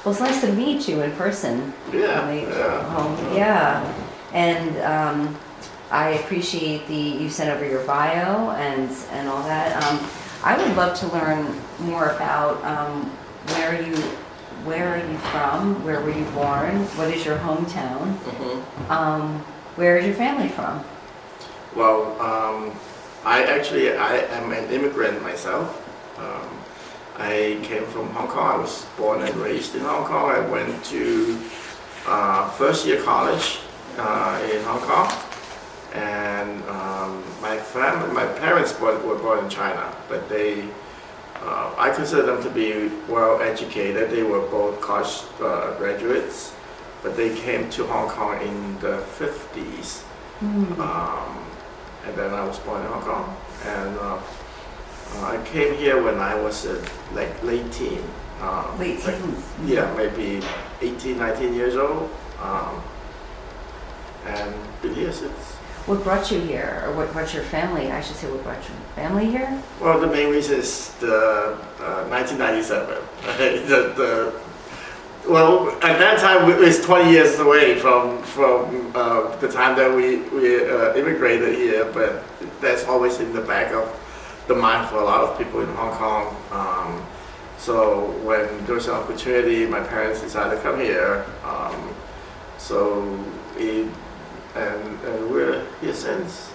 Well, it's nice to meet you in person. Yeah, Yeah. And I appreciate you sent over your bio and all that. I would love to learn more about where are you from? Where were you born? What is your hometown? Where is your family from? Well, I am an immigrant myself. I came from Hong Kong. I was born and raised in Hong Kong. I went to first year college in Hong Kong, and my parents were born in China, but I consider them to be well educated. They were both college graduates, but they came to Hong Kong in the 50s. And then I was born in Hong Kong, and I came here when I was late teen. Late teens? Yeah, maybe 18, 19 years old. And been here since. What brought you here, or what brought your family? I should say, what brought your family here? Well, the main reason is the 1997. Well, at that time, it was 20 years away from the time that we immigrated here, but that's always in the back of the mind for a lot of people in Hong Kong. So when there was an opportunity, my parents decided to come here. And we're here since.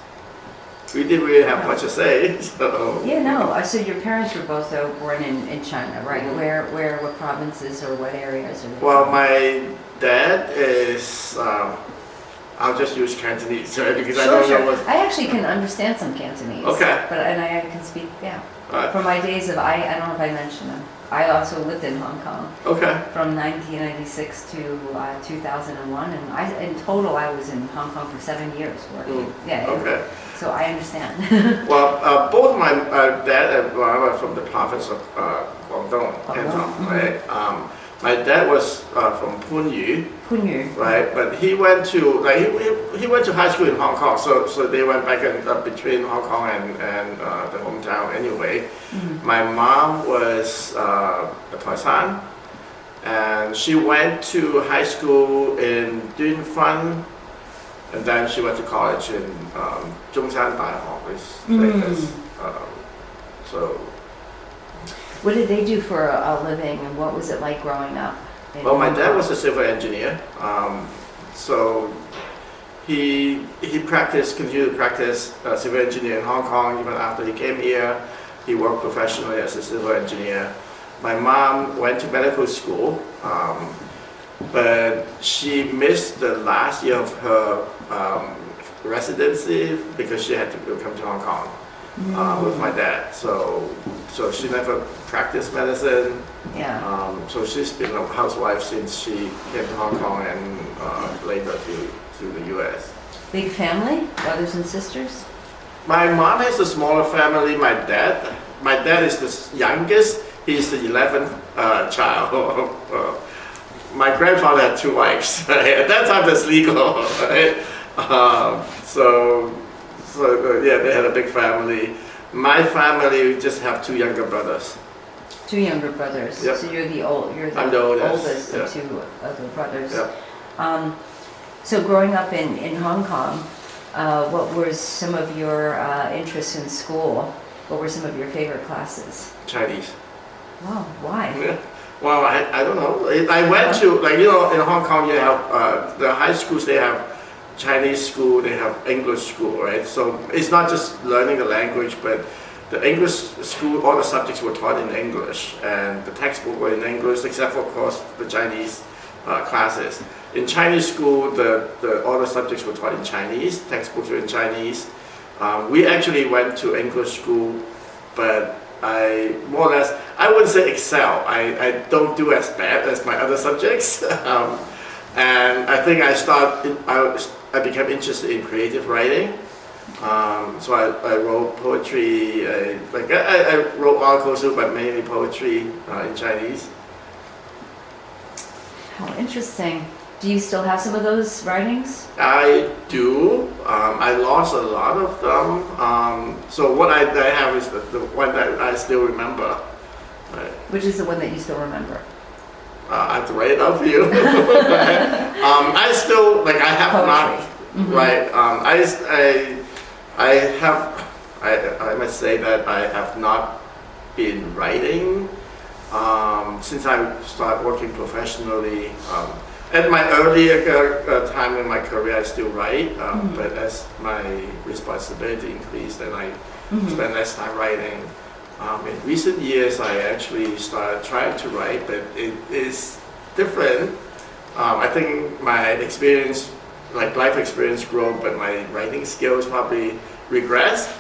We didn't really have much to say. So. Yeah, no. So your parents were both born in China, right? What provinces or what areas? Well, my dad is. I'll just use Cantonese, right? Because I don't know what. I actually can understand some Cantonese. Okay. But I can speak. Yeah. From my days of I don't know if I mentioned them. I also lived in Hong Kong. Okay. From 1996 to 2001, and in total I was in Hong Kong for 7 years working. Yeah. Okay. So I understand. Well, both my dad and mom are from the province of Guangdong, Canton, right? My dad was from Punyu, right? But he went to he went to high school in Hong Kong, so they went back and between Hong Kong and the hometown anyway. My mom was a Toisan, and she went to high school in Dunfan, and then she went to college in Zhongshan Daihong. So. What did they do for a living, and what was it like growing up? Well, my dad was a civil engineer, so he continued to practice civil engineer in Hong Kong even after he came here. He worked professionally as a civil engineer. My mom went to medical school, but she missed the last year of her residency because she had to come to Hong Kong with my dad. So she never practiced medicine. Yeah. So she's been a housewife since she came to Hong Kong and later to the U.S. Big family, brothers and sisters? My mom has a smaller family. My dad is the youngest. He's the 11th child. My grandfather had 2 wives. At that time, that's legal. Right? Yeah, they had a big family. My family, we just have 2 younger brothers. 2 younger brothers. Yep. So you're the I'm the oldest yeah. of 2 other brothers. Yep. So growing up in Hong Kong, what were some of your interests in school? What were some of your favorite classes? Chinese. Wow, why? Yeah. Well, I don't know. I went to, in Hong Kong, you have the high schools, they have Chinese school, they have English school, right? So it's not just learning the language, but the English school, all the subjects were taught in English, and the textbook were in English, except for, of course, the Chinese classes. In Chinese school, all the subjects were taught in Chinese, textbooks were in Chinese. We actually went to English school, but I more or less, I wouldn't say excel. I don't do as bad as my other subjects. And I think I became interested in creative writing. So I wrote poetry, I wrote articles, but mainly poetry in Chinese. How interesting. Do you still have some of those writings? I do. I lost a lot of them. So what I have is the one that I still remember. Right. Which is the one that you still remember? I have to write it out for you. I still like I have Poetry. not Mhm. right. I must say that I have not been writing since I started working professionally. At my earlier time in my career, I still write, but as my responsibility increased, then I spend less time writing. In recent years, I actually started trying to write, but it is different. I think my experience, like life experience, grew, but my writing skills probably regressed.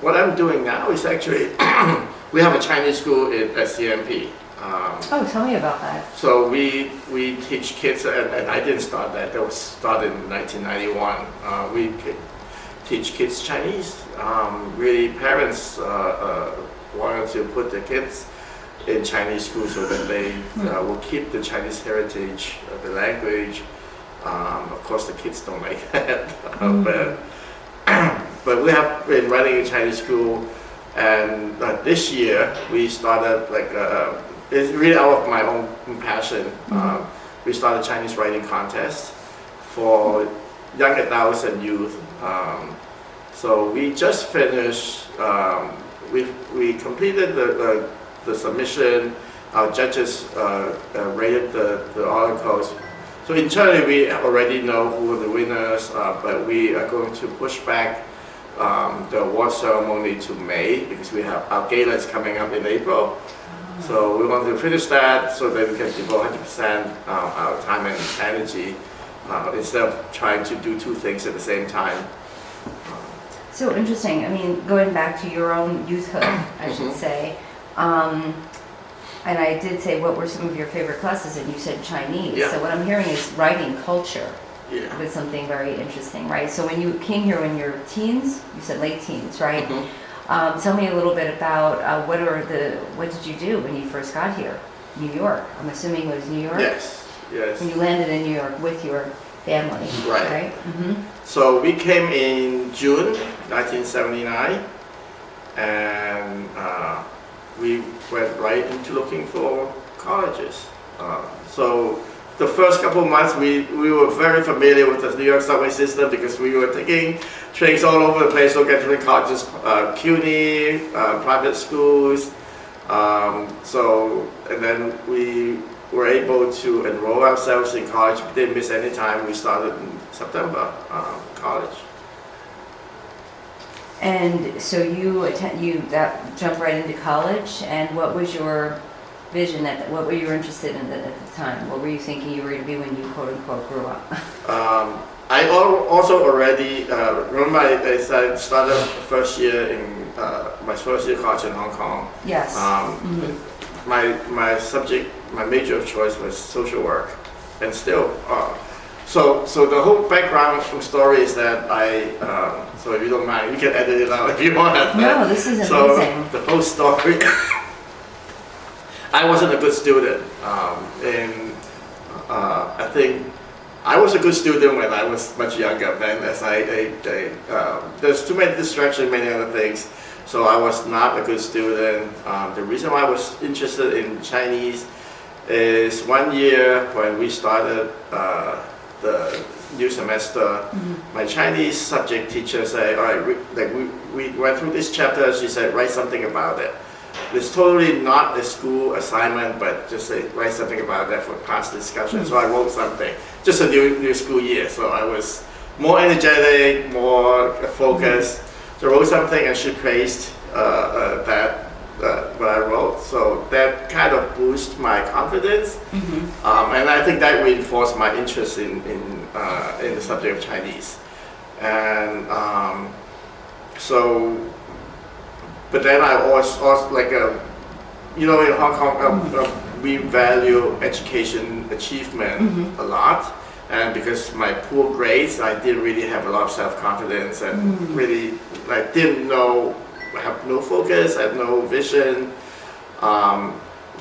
What I'm doing now is actually we have a Chinese school at CMP. Oh, tell me about that. So we teach kids, and I didn't start that. That was started in 1991. We teach kids Chinese. Really, parents wanted to put their kids in Chinese school so that they will keep the Chinese heritage, the language. Of course, the kids don't like that, but we have been running a Chinese school, and this year we started it's really out of my own passion. We started a Chinese writing contest for young adults and youth. So we just finished. We completed the submission. Our judges rated the articles. So internally, we already know who are the winners, but we are going to push back the award ceremony to May because we have our gala is coming up in April. So we want to finish that so that we can devote 100% our time and energy instead of trying to do two things at the same time. So interesting. I mean, going back to your own youthhood, I should say. And I did say, what were some of your favorite classes? And you said Chinese. Yeah. So what I'm hearing is writing culture. Yeah. Was something very interesting, right? So when you came here when you're teens, you said late teens, right? Tell me a little bit about what did you do when you first got here? New York. I'm assuming it was New York? Yes, yes. When you landed in New York with your family, Right. Mm-hmm. So we came in June 1979, and we went right into looking for colleges. So the first couple of months, we were very familiar with the New York subway system because we were taking trains all over the place to get to different colleges, CUNY, private schools. And then we were able to enroll ourselves in college. We didn't miss any time. We started in September, college. And so you jumped right into college. And what was your vision? What were you interested in at the time? What were you thinking you were going to be when you quote unquote grew up? I also already remember I started first year in my first year college in Hong Kong. Yes. My subject, my major of choice was social work, and still. So the whole background story is that so if you don't mind, you can edit it out if you want. No, this is amazing. So the whole story. I wasn't a good student, and I think I was a good student when I was much younger. Then, as there's too many distractions, many other things, so I was not a good student. The reason why I was interested in Chinese is one year when we started the new semester, my Chinese subject teacher said, "All right, we went through this chapter." She said, "Write something about it." It's totally not a school assignment, but just write something about that for class discussion. So I wrote something, just a new school year. So I was more energetic, more focused. So I wrote something, and she praised what I wrote. So that kind of boosted my confidence, and I think that reinforced my interest in the subject of Chinese. And but then I also like in Hong Kong we value education achievement a lot, and because my poor grades, I didn't really have a lot of self-confidence and really didn't know, have no focus, had no vision.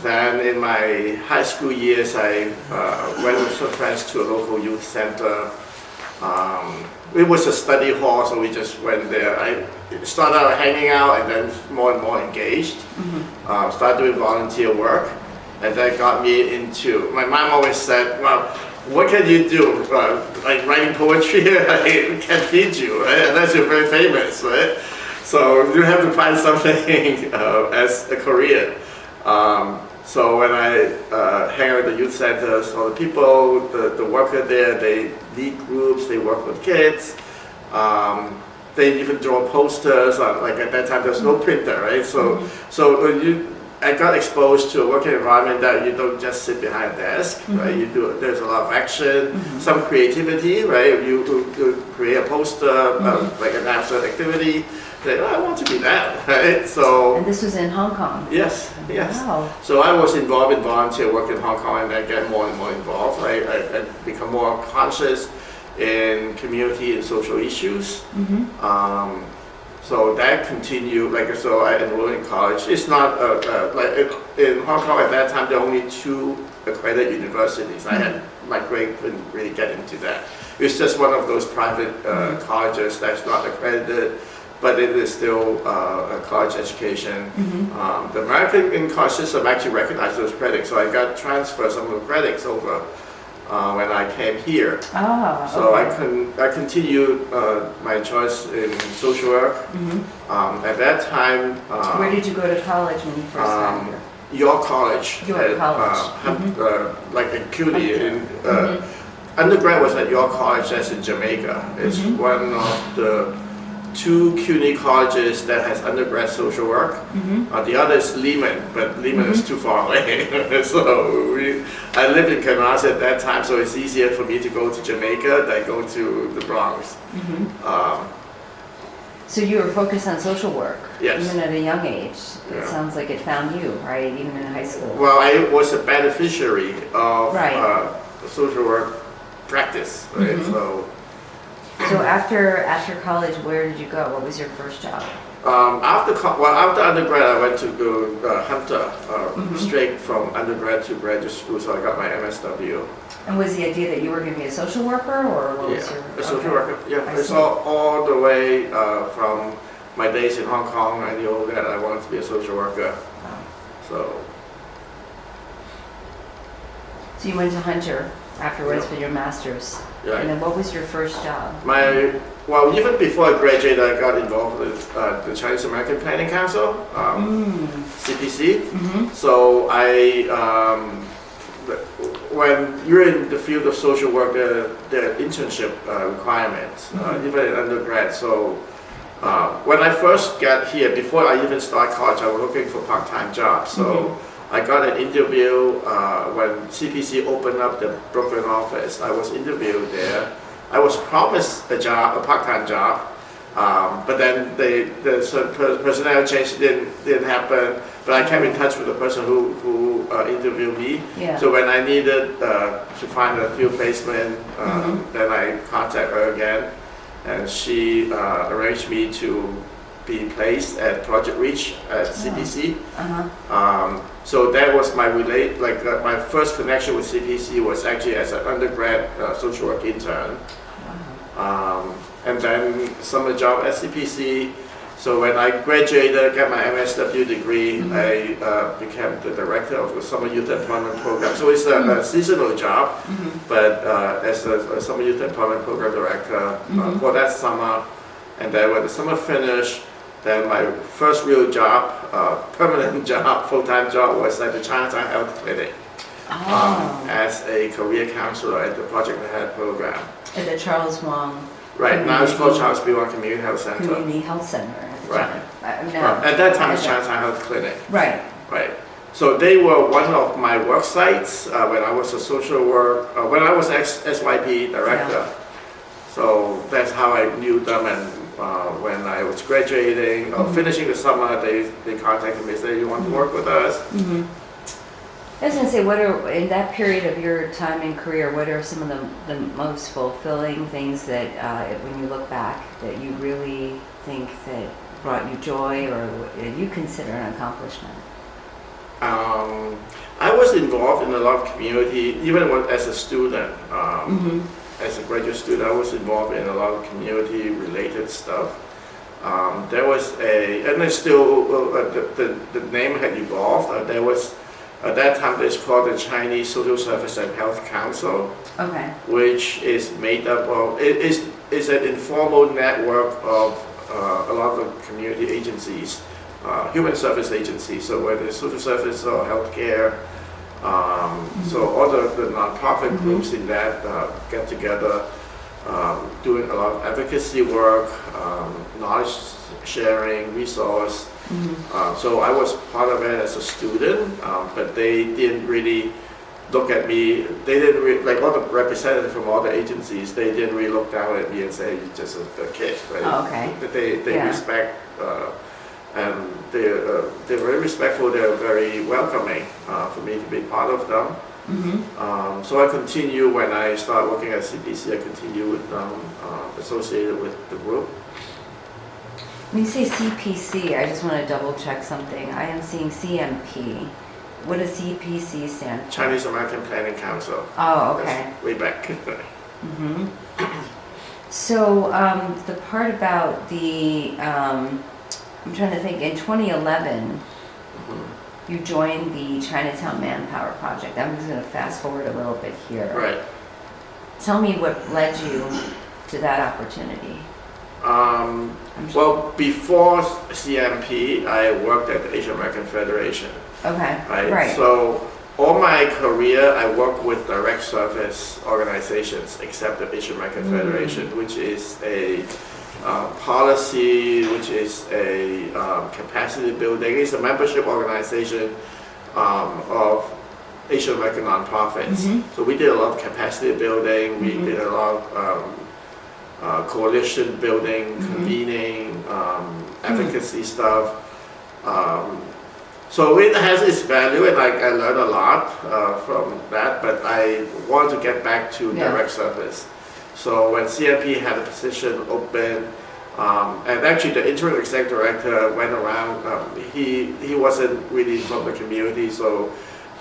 Then in my high school years, I went with some friends to a local youth center It was a study hall, so we just went there. I started out hanging out and then more and more engaged. Started doing volunteer work, and that got me into. My mom always said, "Well, what can you do? Like writing poetry, I can't feed you, right? Unless you're very famous, right? So you have to find something as a career." So when I hang out at the youth centers, all the people, the worker there, they lead groups, they work with kids. They even draw posters. Like at that time, there's no printer, right? So I got exposed to a working environment that you don't just sit behind a desk, right? There's a lot of action, some creativity, right? You create a poster, like an abstract activity. Say, oh, I want to be that, right? So. And this was in Hong Kong? Yes. Wow. So I was involved in volunteer work in Hong Kong, and I get more and more involved. I become more conscious in community and social issues. So that continued. So I enrolled in college. It's not like in Hong Kong at that time. There were only 2 accredited universities. My grade couldn't really get into that. It's just one of those private colleges that's not accredited, but it is still a college education. The American college system actually recognized those credits, so I got transferred some of the credits over when I came here. So I continued my choice in social work. At that time, where did you go to college when you first got here? York College. York College. Like in CUNY. Undergrad was at York College, that's in Jamaica. It's one of the 2 CUNY colleges that has undergrad social work. The other is Lehman, but Lehman is too far away. So I lived in Kumasi at that time, so it's easier for me to go to Jamaica than go to the Bronx. So you were focused on social work, Yes. even at a young age. It sounds like it found you, right? Even in high school. Well, I was a beneficiary of social work practice, right? So after college, where did you go? What was your first job? After undergrad, I went to go Hunter, straight from undergrad to graduate school, so I got my MSW. And was the idea that you were going to be a social worker, or what was your... a social worker, It's all the way from my days in Hong Kong. I knew that I wanted to be a social worker. So you went to Hunter afterwards for your master's. And then what was your first job? Even before I graduated, I got involved with the Chinese American Planning Council, CPC. So when you're in the field of social work, there are internship requirements, even in undergrad. So when I first got here, before I even started college, I was looking for part-time jobs. So I got an interview when CPC opened up the Brooklyn office. I was interviewed there. I was promised a part-time job, but then the personnel change didn't happen. But I came in touch with the person who interviewed me. So when I needed to find a field placement, then I contacted her again, and she arranged me to be placed at Project Reach at CPC. So that was my first connection with CPC was actually as an undergrad social work intern. And then summer job at CPC. So when I graduated, got my MSW degree, I became the director of the Summer Youth Employment Program. So it's a seasonal job, but as a Summer Youth Employment Program director for that summer. And then when the summer finished, then my first real job, permanent job, full-time job was at the Chinatown Health Clinic as a career counselor at the Project Ahead program. At the Charles Wang. Right, now it's called Charles B. Wang Community Health Center. Community Health Center. Right. At that time, it's Chinatown Health Clinic. Right. So they were one of my work sites when I was a social work, when I was SYP director. So that's how I knew them, and when I was graduating or finishing the summer, they contacted me and said, "You want to work with us?" I was going to say, in that period of your time and career, what are some of the most fulfilling things that, when you look back, that you really think that brought you joy, or you consider an accomplishment? I was involved in a lot of community, even as a student. as a graduate student, I was involved in a lot of community-related stuff. There was and it's still, the name had evolved. There was, at that time, it's called the Chinese Social Service and Health Council, Okay. which is made up of, it is an informal network of a lot of community agencies, human service agencies, so whether it's social service or healthcare. So all the nonprofit groups in that get together, doing a lot of advocacy work, knowledge sharing, resource. So I was part of it as a student, but they didn't really look at me. They didn't like all the representatives from all the agencies. They didn't really look down at me and say, "You're just a kid." Right? Oh, okay. They respect. And they're very respectful, they're very welcoming for me to be part of them. So I continue, when I start working at CPC, I continue with them, associated with the group. When you say CPC, I just want to double check something. I am seeing CMP. What does CPC stand for? Chinese American Planning Council. Oh, okay. That's way back. So the part about the, I'm trying to think, in 2011, you joined the Chinatown Manpower Project. I'm just going to fast forward a little bit here. Right. Tell me what led you to that opportunity. Well, before CMP, I worked at the Asian American Federation. Okay, Right. So all my career, I worked with direct service organizations, except the Asian American Federation, which is a policy, which is a capacity building. It's a membership organization of Asian American nonprofits. So we did a lot of capacity building. We did a lot of coalition building, convening, advocacy stuff. So it has its value, and I learned a lot from that. But I want to get back to direct service. So when CMP had a position open, and actually the interim exec director went around, he wasn't really from the community, so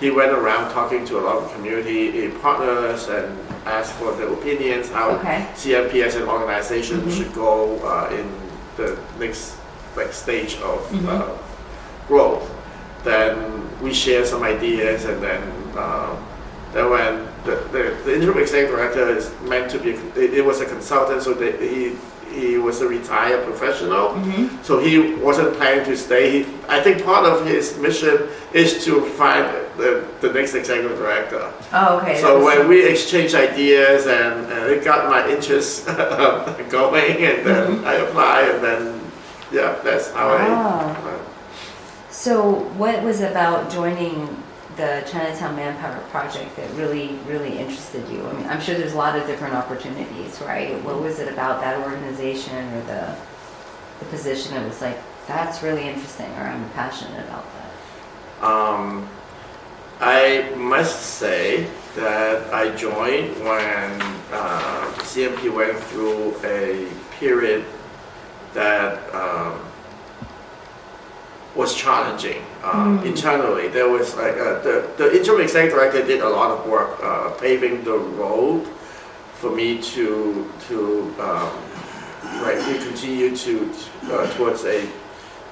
he went around talking to a lot of community partners and asked for their opinions how CMP as an organization should go in the next stage of growth. Then we shared some ideas, and then when the interim executive director is meant to be, it was a consultant, so that he was a retired professional, so he wasn't planning to stay. I think part of his mission is to find the next executive director. Oh, okay. So when we exchanged ideas, and it got my interest going, and then I applied, and then that's how I. So what was about joining the Chinatown Manpower Project that really, really interested you? I mean, I'm sure there's a lot of different opportunities, right? What was it about that organization or the position that was like, that's really interesting, or I'm passionate about that? I must say that I joined when CMP went through a period that was challenging internally. There was like the interim executive director did a lot of work paving the road for me to continue towards a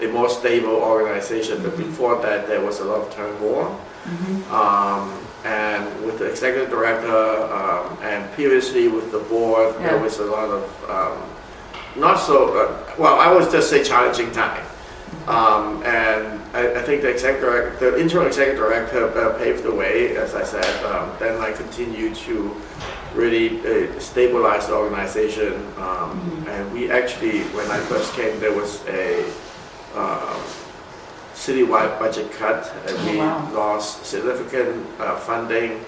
more stable organization. But before that, there was a lot of turmoil. And with the executive director and previously with the board, there was a lot of not so well, I would just say challenging time. And I think the interim executive director paved the way, as I said. Then I continued to really stabilize the organization. And we actually, when I first came, there was a citywide budget cut, and we lost significant funding,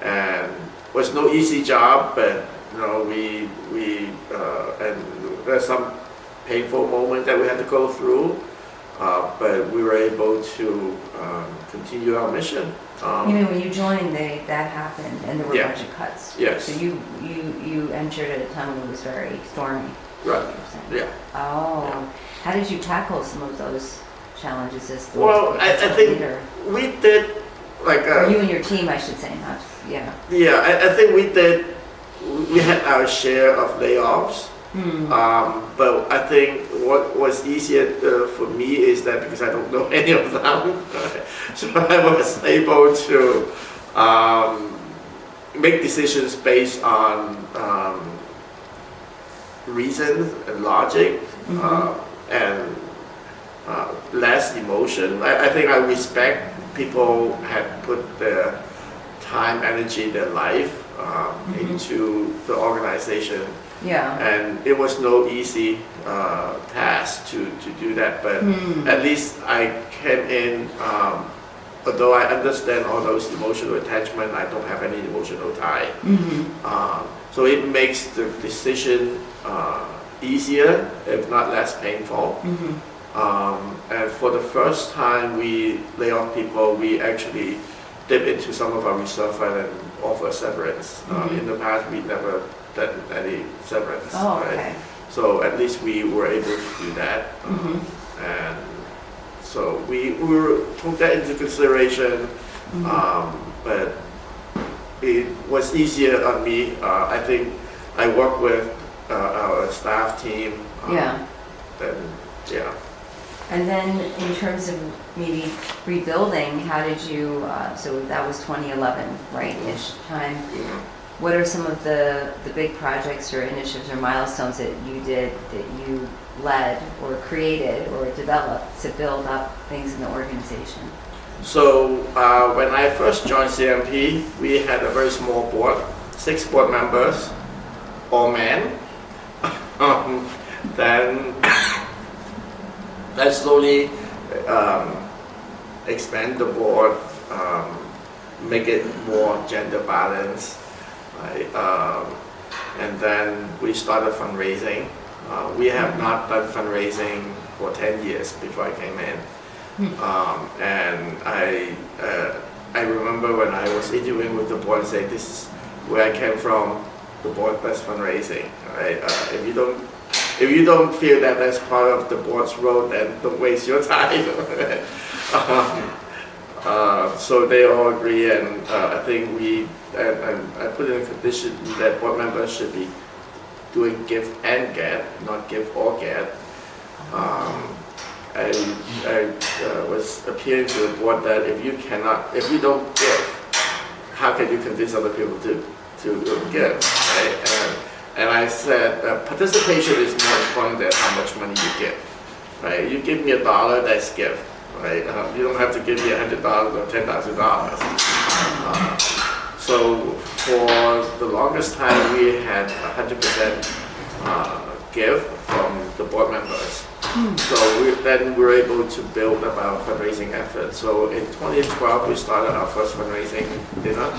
and it was no easy job, but we and there's some painful moment that we had to go through, but we were able to continue our mission. You mean when you joined, that happened, and there were budget cuts? Yes. So you entered at a time when it was very stormy. Right. Yeah. Oh. How did you tackle some of those challenges as the I think leader? We did or you and your team, I should say, not just, I think we did we had our share of layoffs. But I think what was easier for me is that because I don't know any of them, so I was able to make decisions based on reason and logic, and less emotion. I think I respect people had put their time, energy, their life into the organization. Yeah. And it was no easy task to do that, but at least I came in, although I understand all those emotional attachment, I don't have any emotional tie. So it makes the decision easier, if not less painful. And for the first time we lay off people, we actually dip into some of our reserve fund and offer severance. In the past, we never done any severance. Oh, right? okay. So at least we were able to do that. And so we took that into consideration, but it was easier on me. I think I work with our staff team. Yeah. Yeah. And then in terms of maybe rebuilding, how did you, so that was 2011, right, ish time. What are some of the big projects or initiatives or milestones that you did, that you led or created or developed to build up things in the organization? So when I first joined CMP, we had a very small board, 6 board members, all men. Then slowly expand the board, make it more gender balanced. Right? And then we started fundraising. We have not done fundraising for 10 years before I came in. And I remember when I was interviewing with the board and saying, this is where I came from, the board does fundraising. Right? If you don't feel that that's part of the board's role, then don't waste your time. So they all agree, and I think I put in a condition that board members should be doing give and get, not give or get. I was appealing to the board that if you don't give, how can you convince other people to give, right? And I said participation is more important than how much money you give, right? You give me $1, that's give, right? You don't have to give me $100 or $10,000. So for the longest time, we had 100% give from the board members. So then we were able to build up our fundraising effort. So in 2012, we started our first fundraising dinner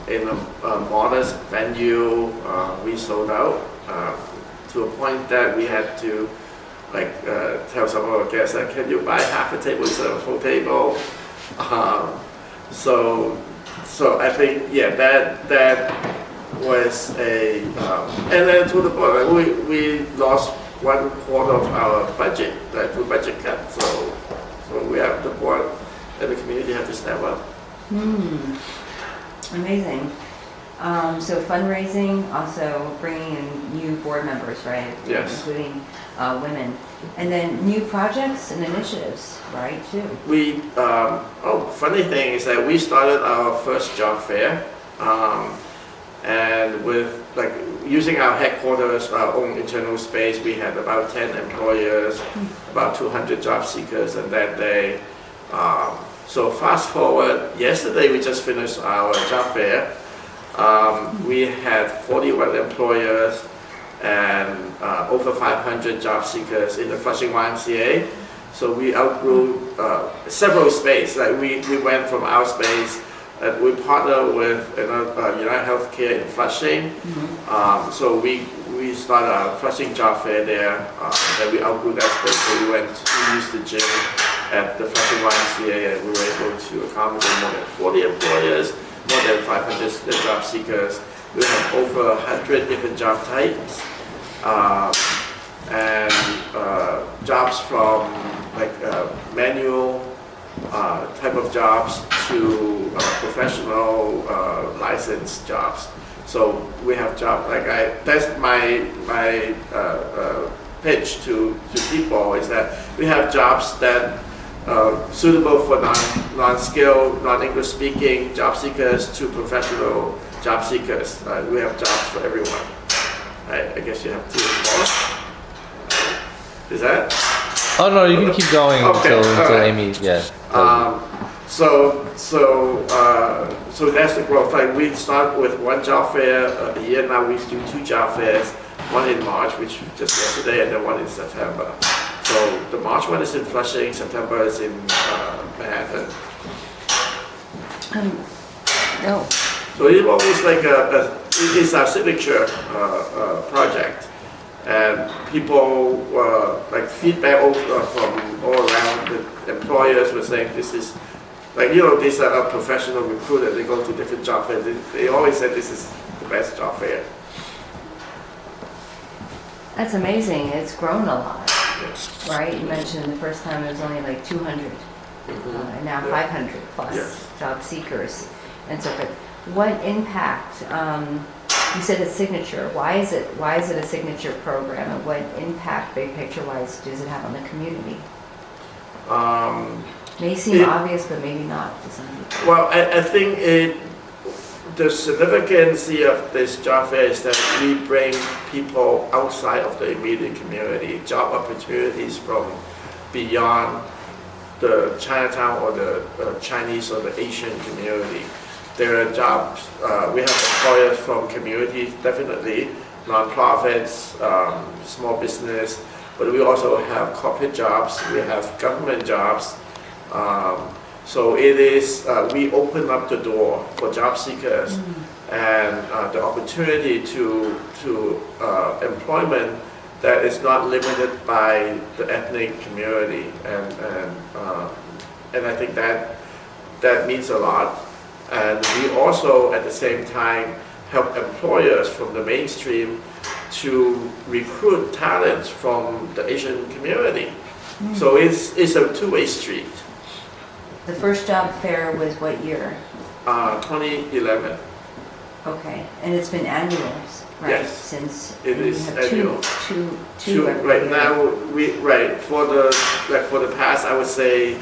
in a modest venue. We sold out to a point that we had to tell some of our guests that, can you buy half a table instead of a full table? So I think, yeah, that was a, and then to the point, we lost 1/4 of our budget, through budget cut. So we have the board and the community have to step up. Amazing. So fundraising, also bringing in new board members, right? Yes. Including women. And then new projects and initiatives, right, too? Funny thing is that we started our first job fair, and with using our headquarters, our own internal space, we had about 10 employers, about 200 job seekers on that day. So fast forward, yesterday we just finished our job fair. We had 41 employers and over 500 job seekers in the Flushing YMCA. So we outgrew several space. We went from our space. We partner with United Healthcare in Flushing. So we started our Flushing job fair there. Then we outgrew that space. So we used the gym at the Flushing YMCA, and we were able to accommodate more than 40 employers, more than 500 job seekers. We have over 100 different job types, and jobs from manual type of jobs to professional licensed jobs. So we have job that's my pitch to people is that we have jobs that suitable for non-skilled, non-English speaking job seekers to professional job seekers. We have jobs for everyone. I guess you have two more. Is that? Oh no, you can keep going Okay, until right. Amy, yeah. So that's the growth. Like we start with one job fair a year now. We do two job fairs, one in March, which just yesterday, and then one in September. So the March one is in Flushing, September is in Manhattan. No. So it's almost like it's our signature project, and people like feedback from all around. The employers were saying this is like these are a professional recruiter. They go to different job fairs. They always say this is the best job fair. That's amazing. It's grown a lot, right? You mentioned the first time it was only like 200, and now 500 plus Yes. job seekers and so forth. What impact? You said a signature. Why is it a signature program, and what impact, big picture wise, does it have on the community? May seem obvious, but maybe not to some people. Well, I think the significance of this job fair is that we bring people outside of the immediate community, job opportunities from beyond the Chinatown or the Chinese or the Asian community. There are jobs, we have employers from communities, definitely, nonprofits, small business, but we also have corporate jobs, we have government jobs. So it is, we open up the door for job seekers and the opportunity to employment that is not limited by the ethnic community, and I think that means a lot. And we also at the same time help employers from the mainstream to recruit talents from the Asian community. So it's a two-way street. The first job fair was what year? 2011. Okay, and it's been annual, right? Yes, Since it you is have annual. two every Right year. now, for the past, I would say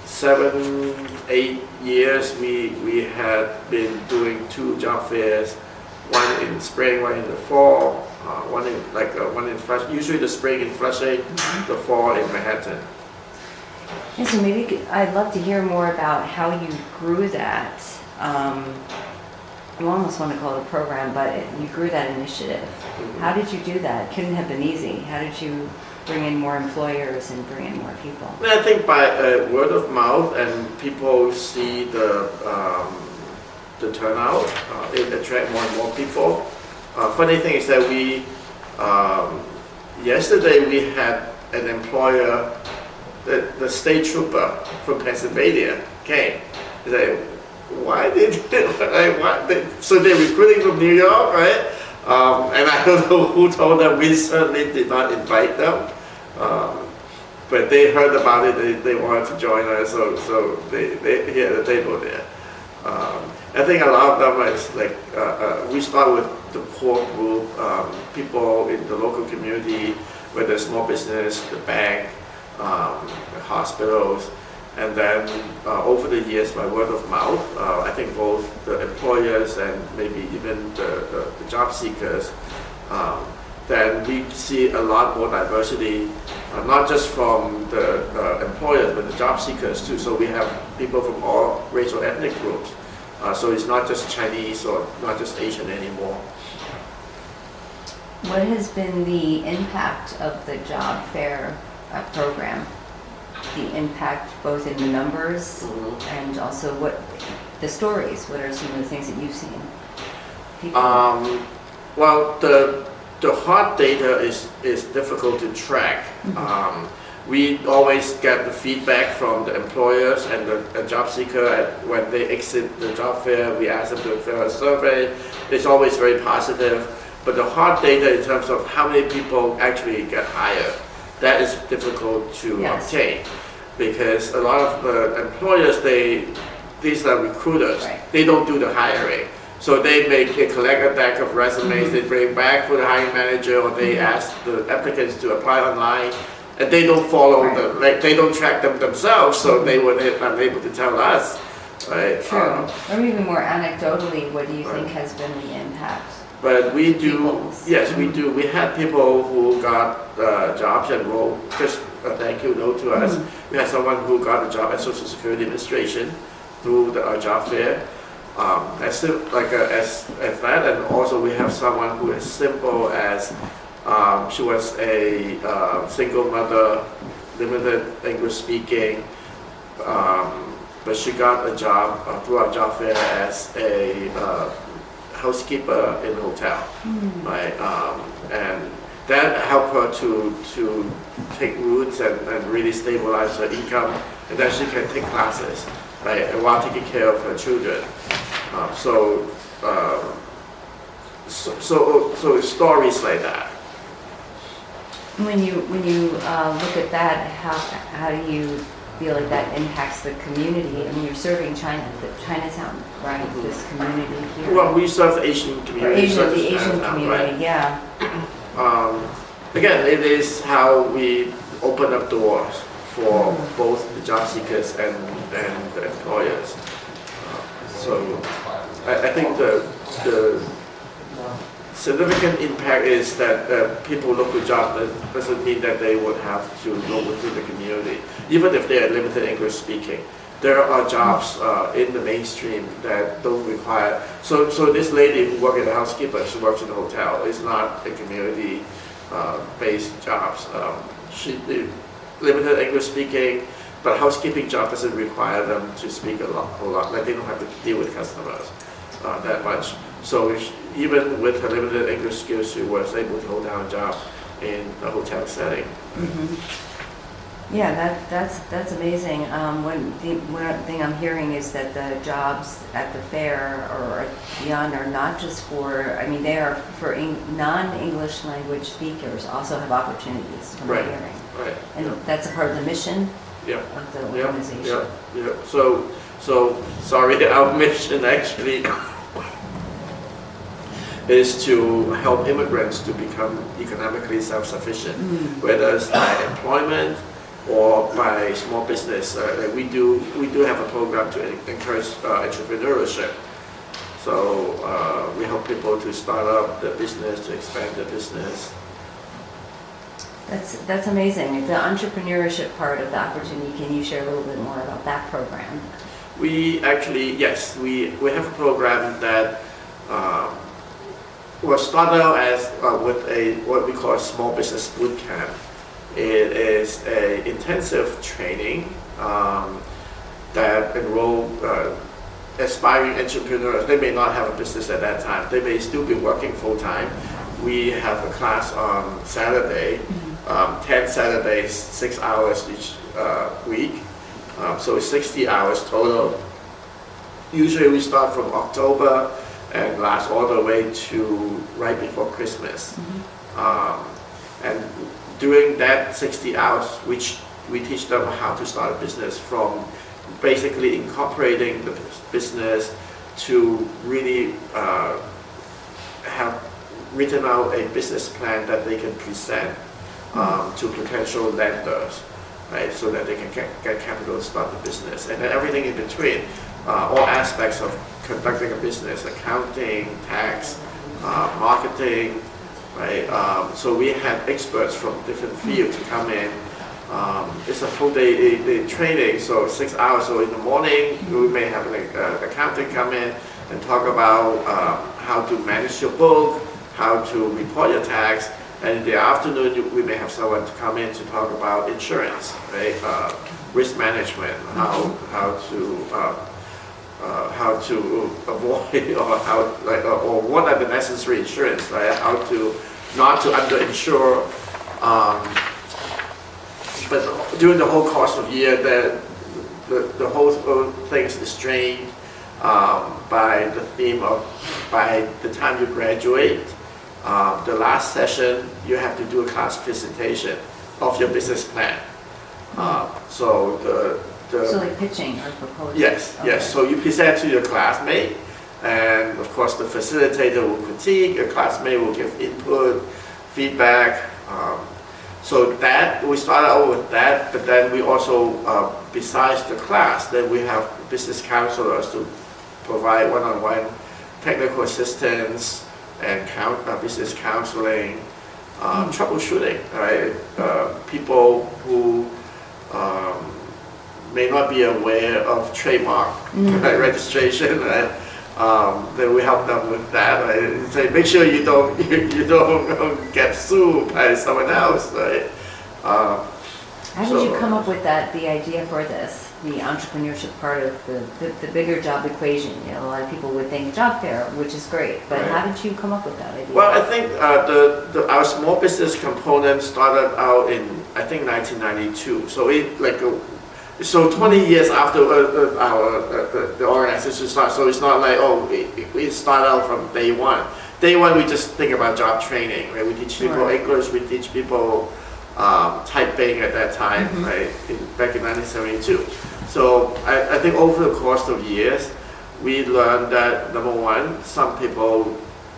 7, 8 years, we had been doing two job fairs, one in spring, one in the fall, one in Flushing. Usually the spring in Flushing, the fall in Manhattan. Yeah, so maybe I'd love to hear more about how you grew that. I almost want to call it a program, but you grew that initiative. How did you do that? It couldn't have been easy. How did you bring in more employers and bring in more people? I think by word of mouth, and people see the turnout, it attract more and more people. Funny thing is that yesterday we had an employer, the state trooper from Pennsylvania came. He said, why did so they're recruiting from New York, right? And I don't know who told them. We certainly did not invite them, but they heard about it. They wanted to join us, so they had a table there. I think a lot of them is like we start with the core group, people in the local community, whether small business, the bank, the hospitals. And then over the years, by word of mouth, I think both the employers and maybe even the job seekers, then we see a lot more diversity, not just from the employers, but the job seekers too. So we have people from all racial ethnic groups. So it's not just Chinese or not just Asian anymore. What has been the impact of the job fair program? The impact both in the numbers and also what the stories. What are some of the things that you've seen? Well, the hard data is difficult to track. We always get the feedback from the employers and the job seeker when they exit the job fair. We ask them to fill a survey. It's always very positive. But the hard data in terms of how many people actually get hired, that is difficult to obtain, because a lot of the employers, these are recruiters, right. They don't do the hiring. So they collect a deck of resumes, they bring back for the hiring manager, or they ask the applicants to apply online, and they don't follow they don't track them themselves, so they were unable to tell us, right? True. Or even more anecdotally, what do you think has been the impact? But we do, People's- yes, we do. We had people who got jobs and wrote just a thank you note to us. We had someone who got a job at Social Security Administration through our job fair. As that, and also we have someone who is simple as she was a single mother, limited English speaking, but she got a job through our job fair as a housekeeper in a hotel, right? And that helped her to take roots and really stabilize her income, and then she can take classes, right? And while taking care of her children. So it's stories like that. When you look at that, how do you feel like that impacts the community? I mean, you're serving Chinatown, right? This community here. Well, we serve the Asian Or community. the Asian Chinatown, community, right? yeah. Again, it is how we open up doors for both the job seekers and the employers. So I think the significant impact is that people look for jobs. That doesn't mean that they would have to go within the community. Even if they are limited English speaking, there are jobs in the mainstream that don't require. So this lady who works as a housekeeper, she works in a hotel. It's not a community based jobs. She limited English speaking, but housekeeping job doesn't require them to speak a lot. Like they don't have to deal with customers that much. So even with her limited English skills, she was able to hold down a job in a hotel setting. Yeah, that's amazing. One thing I'm hearing is that the jobs at the fair or beyond are not just for, I mean, they are for non-English language speakers also have opportunities from Right. hearing. Right. And that's a part of the mission Yeah. of the Yeah. organization. Yeah. So sorry, our mission actually is to help immigrants to become economically self-sufficient, whether it's by employment or by small business. We do have a program to encourage entrepreneurship. So we help people to start up the business, to expand the business. That's amazing. The entrepreneurship part of the opportunity, can you share a little bit more about that program? We actually, yes, we have a program that was started out as with what we call a small business boot camp. It is an intensive training that enroll aspiring entrepreneurs. They may not have a business at that time. They may still be working full time. We have a class on Saturday, 10 Saturdays, 6 hours each week. So it's 60 hours total. Usually we start from October and last all the way to right before Christmas. And during that 60 hours, which we teach them how to start a business, from basically incorporating the business to really have written out a business plan that they can present to potential lenders, right? So that they can get capital to start the business. And then everything in between, all aspects of conducting a business, accounting, tax, marketing, right? So we had experts from different fields to come in. It's a full day training, so 6 hours. So in the morning, we may have an accountant come in and talk about how to manage your book, how to report your tax. And in the afternoon, we may have someone to come in to talk about insurance, right? Risk management, how to avoid or what are the necessary insurance, right? How to not to underinsure. But during the whole course of the year, the whole thing is strained by the theme of by the time you graduate. The last session, you have to do a class presentation of your business plan. So So like pitching or proposing? yes. So you present to your classmate, and of course the facilitator will critique, a classmate will give input, feedback. So that we started out with that, but then we also, besides the class, then we have business counselors to provide one-on-one technical assistance and business counseling, troubleshooting. Right, people who may not be aware of trademark right, registration. Right? Then we help them with that. Right? Say, make sure you don't you don't get sued by someone else. Right? How did you So- come up with the idea for this, the entrepreneurship part of the bigger job equation? You know, a lot of people would think job fair, which is great, but Right. how did you come up with that idea? Well, I think our small business component started out in, I think, 1992. So so 20 years after the organization started. So it's not like, oh, we start out from day one. Day one, we just think about job training. Right? We teach people Right. English. We teach people typing at that time, right? Back in 1972. So I think over the course of years, we learned that number one, some people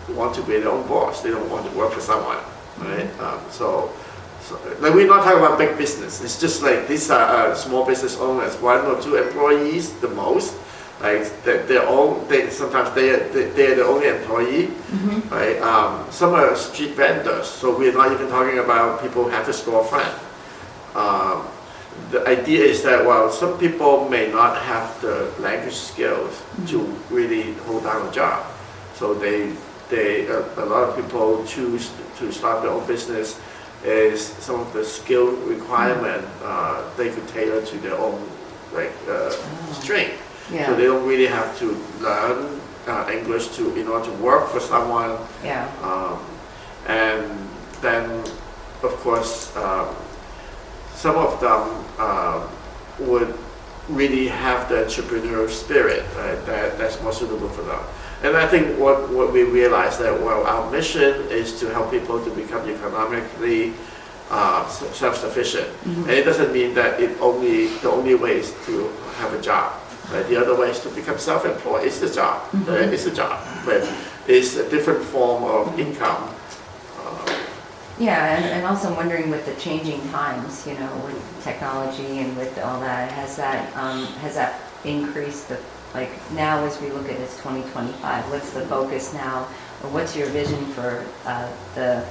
want to be their own boss. They don't want to work for someone, right? So like we're not talking about big business. It's just like these are small business owners, 1 or 2 employees the most. Like sometimes they're the only employee, right? Some are street vendors, so we're not even talking about people who have a storefront. The idea is that, well, some people may not have the language skills to really hold down a job, so a lot of people choose to start their own business. Is some of the skill requirement they could tailor to their own strength. Yeah. So they don't really have to learn English in order to work for someone. Yeah. And then, of course, some of them would really have the entrepreneurial spirit, right? That's more suitable for them. And I think what we realized that, well, our mission is to help people to become economically self-sufficient. And it doesn't mean that the only way is to have a job. Right? The other way is to become self-employed. It's a job. Right? It's a job, but it's a different form of income. Yeah, and also I'm wondering with the changing times, you know, with technology and with all that, has that increased like now as we look at it's 2025, what's the focus now, or what's your vision for the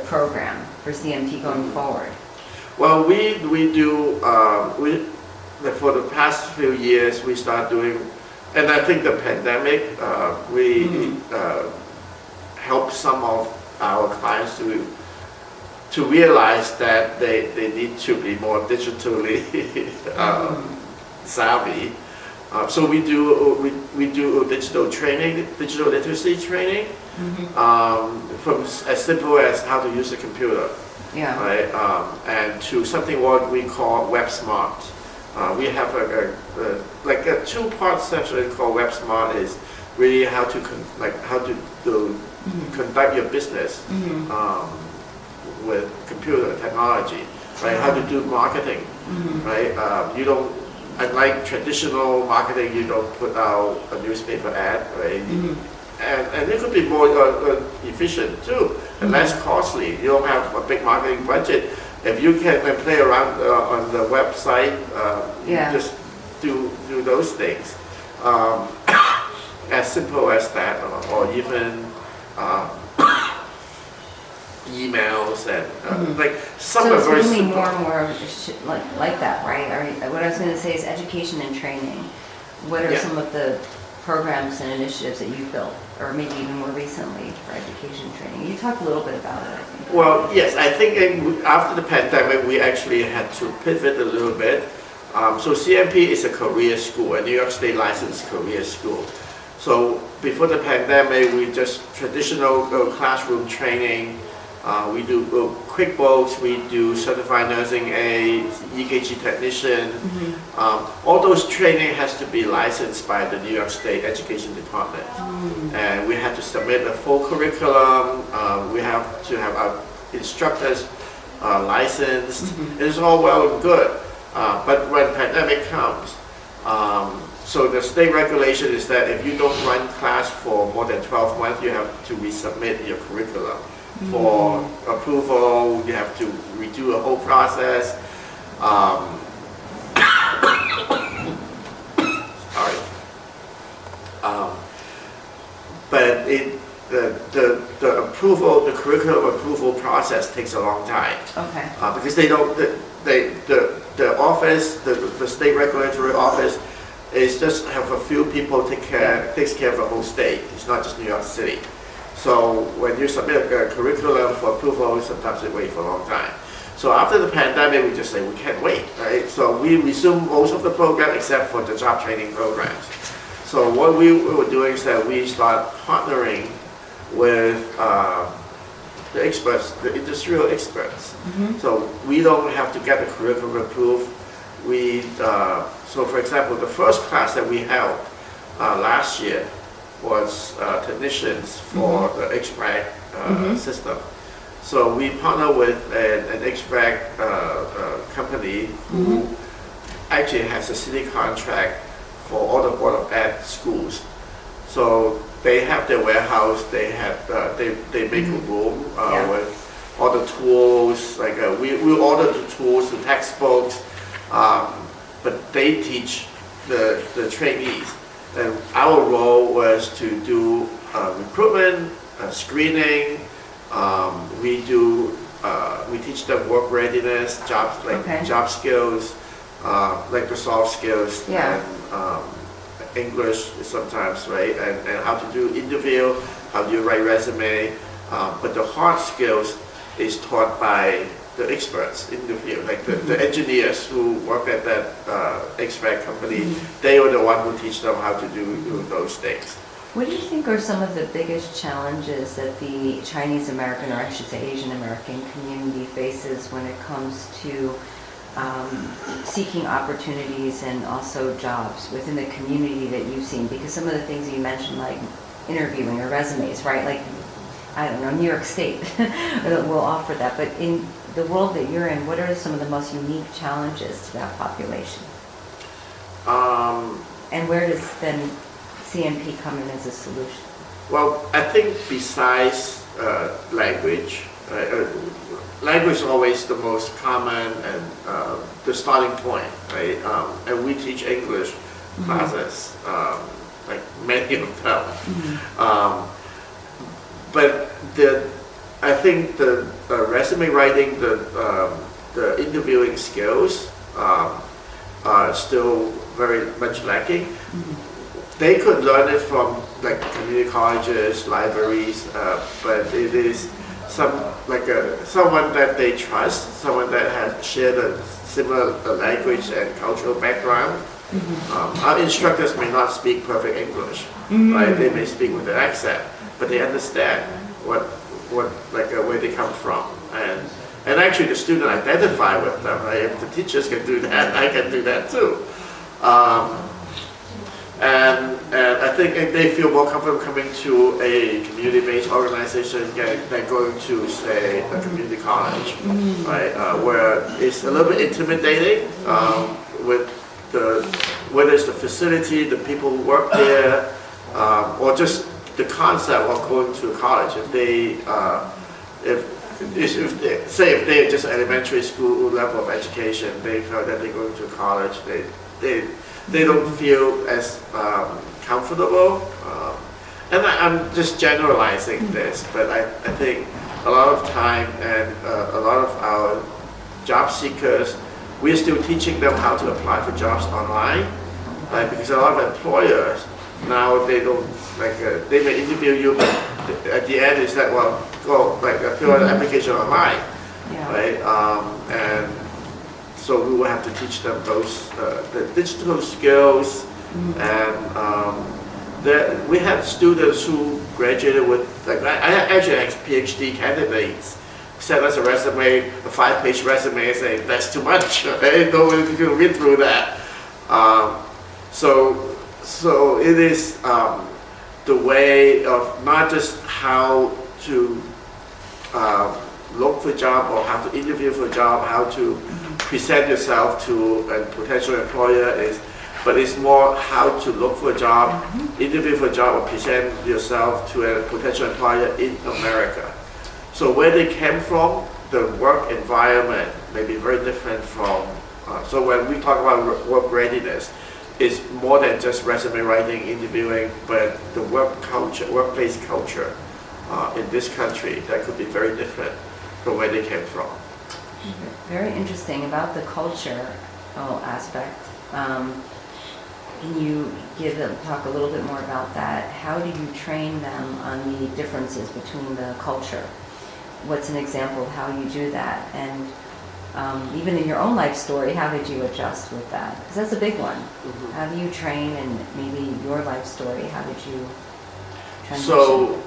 program for CMT going forward? Well, we do for the past few years we start doing, and I think the pandemic we helped some of our clients to realize that they need to be more digitally savvy. So we do digital training, digital literacy training, from as simple as how to use a computer, Yeah. right? And to something what we call Web Smart. We have a 2-part section called Web Smart, is really how to conduct your business with computer technology, right? How to do marketing, right? You don't, unlike traditional marketing, you don't put out a newspaper ad, right? And it could be more efficient too, and less costly. You don't have a big marketing budget. If you can play around on the website, Yeah. you just do those things. As simple as that, or even emails and like some So are it's very becoming simple. more and more like that, right? What I was going to say is education and training. What are Yeah. some of the programs and initiatives that you've built, or maybe even more recently for education and training? You talked a little bit about it, I think. Well, yes, I think after the pandemic, we actually had to pivot a little bit. So CMP is a career school, a New York State licensed career school. So before the pandemic, we just traditional classroom training. We do QuickBooks, we do certified nursing aid, EKG technician. All those training has to be licensed by the New York State Education Department. And we have to submit a full curriculum. We have to have our instructors licensed. It's all well and good. But when pandemic comes, So the state regulation is that if you don't run class for more than 12 months, you have to resubmit your curriculum for approval. You have to redo a whole process. Sorry. But the approval, the curriculum approval process takes a long time. Okay. Because they don't, the office, the state regulatory office is just have a few people takes care of the whole state. It's not just New York City. So when you submit a curriculum for approval, sometimes they wait for a long time. So after the pandemic, we just say we can't wait, right? So we resume most of the program except for the job training programs. So what we were doing is that we start partnering with the experts, the industrial experts. So we don't have to get the curriculum approved. So for example, the first class that we held last year was technicians for the HVAC system. So we partner with an HVAC company who actually has a city contract for all the Board of Ed schools. So they have their warehouse, they make a room with all the tools, like we order the tools, the textbooks, but they teach the trainees. And our role was to do recruitment, screening. We teach them work readiness, job skills, like the soft skills, and English sometimes, right? And how to do interview, how do you write resume. But the hard skills is taught by the experts in the field, like the engineers who work at that HVAC company. They are the one who teach them how to do those things. What do you think are some of the biggest challenges that the Chinese American, or I should say Asian American community faces when it comes to seeking opportunities and also jobs within the community that you've seen? Because some of the things you mentioned, like interviewing or resumes, right? Like, I don't know, New York State will offer that, but in the world that you're in, what are some of the most unique challenges to that population? And where does then CMP come in as a solution? Well, I think besides language, language is always the most common and the starting point, right? And we teach English classes, like many of them. But I think the resume writing, the interviewing skills are still very much lacking. They could learn it from like community colleges, libraries, but it is someone that they trust, someone that has shared a similar language and cultural background. Our instructors may not speak perfect English, right? They may speak with an accent, but they understand where they come from, and actually the student identify with them, right? If the teachers can do that, I can do that too. And I think they feel more comfortable coming to a community-based organization than going to, say, a community college, right? Where it's a little bit intimidating with whether it's the facility, the people who work there, or just the concept of going to a college. If they're just elementary school level of education, they feel that they're going to college, they don't feel as comfortable. And I'm just generalizing this, but I think a lot of time and a lot of our job seekers, we're still teaching them how to apply for jobs online, right? Because a lot of employers now, they don't, they may interview you, but at the end is that, well, go, fill out an application online, right? And so we will have to teach them those, the digital skills, and we have students who graduated with, I actually have PhD candidates send us a resume, a 5-page resume, and say, that's too much, right? Nobody can read through that. So it is the way of not just how to look for a job or how to interview for a job, how to present yourself to a potential employer, is but it's more how to look for a job, interview for a job, or present yourself to a potential employer in America. So where they came from, the work environment may be very different from, so when we talk about work readiness, it's more than just resume writing, interviewing, but the work culture, workplace culture in this country, that could be very different from where they came from. Very interesting about the culture aspect. Can you talk a little bit more about that? How do you train them on the differences between the culture? What's an example of how you do that? And even in your own life story, how did you adjust with that? Because that's a big one. How do you train, and maybe your life story, how did you transition? So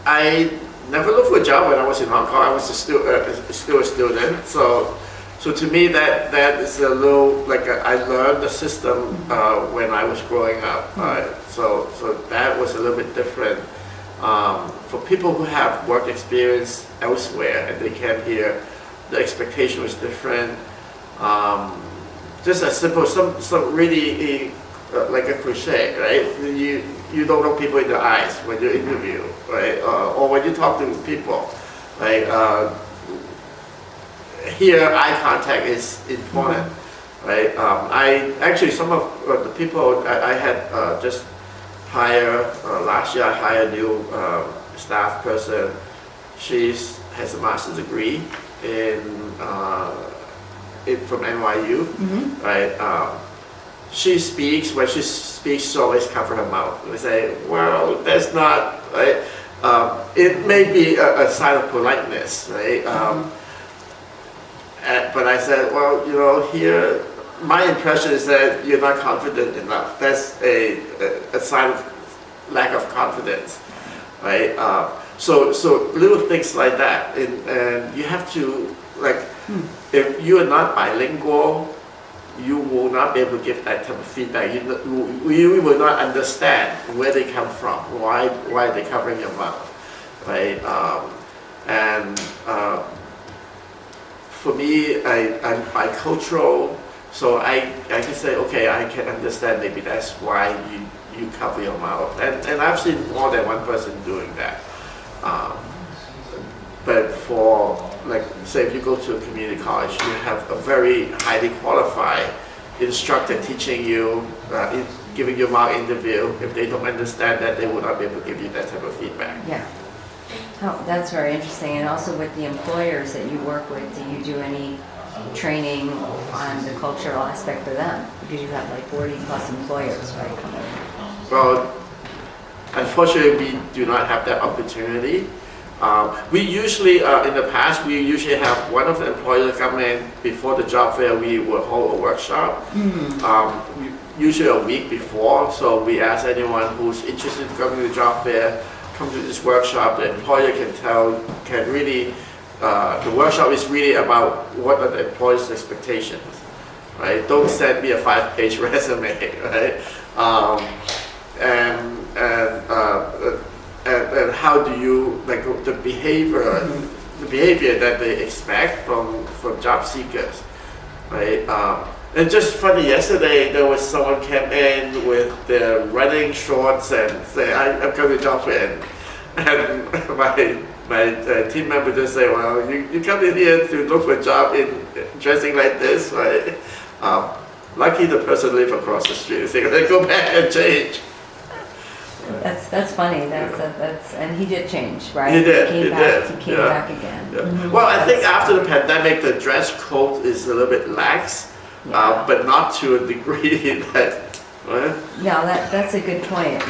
I never looked for a job when I was in Hong Kong. I was still a student. So to me, that is a little like I learned the system when I was growing up. So that was a little bit different. For people who have work experience elsewhere and they came here, the expectation was different. Just a simple, some really like a cliche, right? You don't look people in the eyes when you interview, right? Or when you talk to people, right? Here, eye contact is important, right? I actually, some of the people I had just hired last year, I hired a new staff person. She has a master's degree from NYU, right? She speaks, when she speaks, she always cover her mouth. We say, well, that's not, right? It may be a sign of politeness, right? But I said, well, you know, here, my impression is that you're not confident enough. That's a sign of lack of confidence, right? So little things like that, and you have to, like, if you are not bilingual, you will not be able to give that type of feedback. You will not understand where they come from, why they're covering your mouth, right? For me, I'm bicultural, so I can say, okay, I can understand maybe that's why you cover your mouth. And I've seen more than one person doing that. But for, like, say if you go to a community college, you have a very highly qualified instructor teaching you, giving you a mock interview. If they don't understand that, they will not be able to give you that type of feedback. Yeah. Oh, that's very interesting. And also with the employers that you work with, do you do any training on the cultural aspect for them? Because you have like 40 plus employers, right? Well, unfortunately, we do not have that opportunity. We usually, in the past, we usually have one of the employers come in before the job fair. We will hold a workshop, usually a week before. So we ask anyone who's interested in coming to the job fair, come to this workshop. The employer can really, the workshop is really about what are the employer's expectations, right? Don't send me a 5-page resume, right? And how do you, like, the behavior that they expect from job seekers, right? And just funny, yesterday there was someone came in with their running shorts and say, I'm coming to job fair, and my team member just say, well, you come in here to look for a job in dressing like this, right? Lucky the person live across the street, so they go back and change. That's funny. That's and he did change, right? He did. He came back again. Yeah. Mm-hmm. Well, I think after the pandemic, the dress code is a little bit lax, but not to a degree that. No, that's a good point.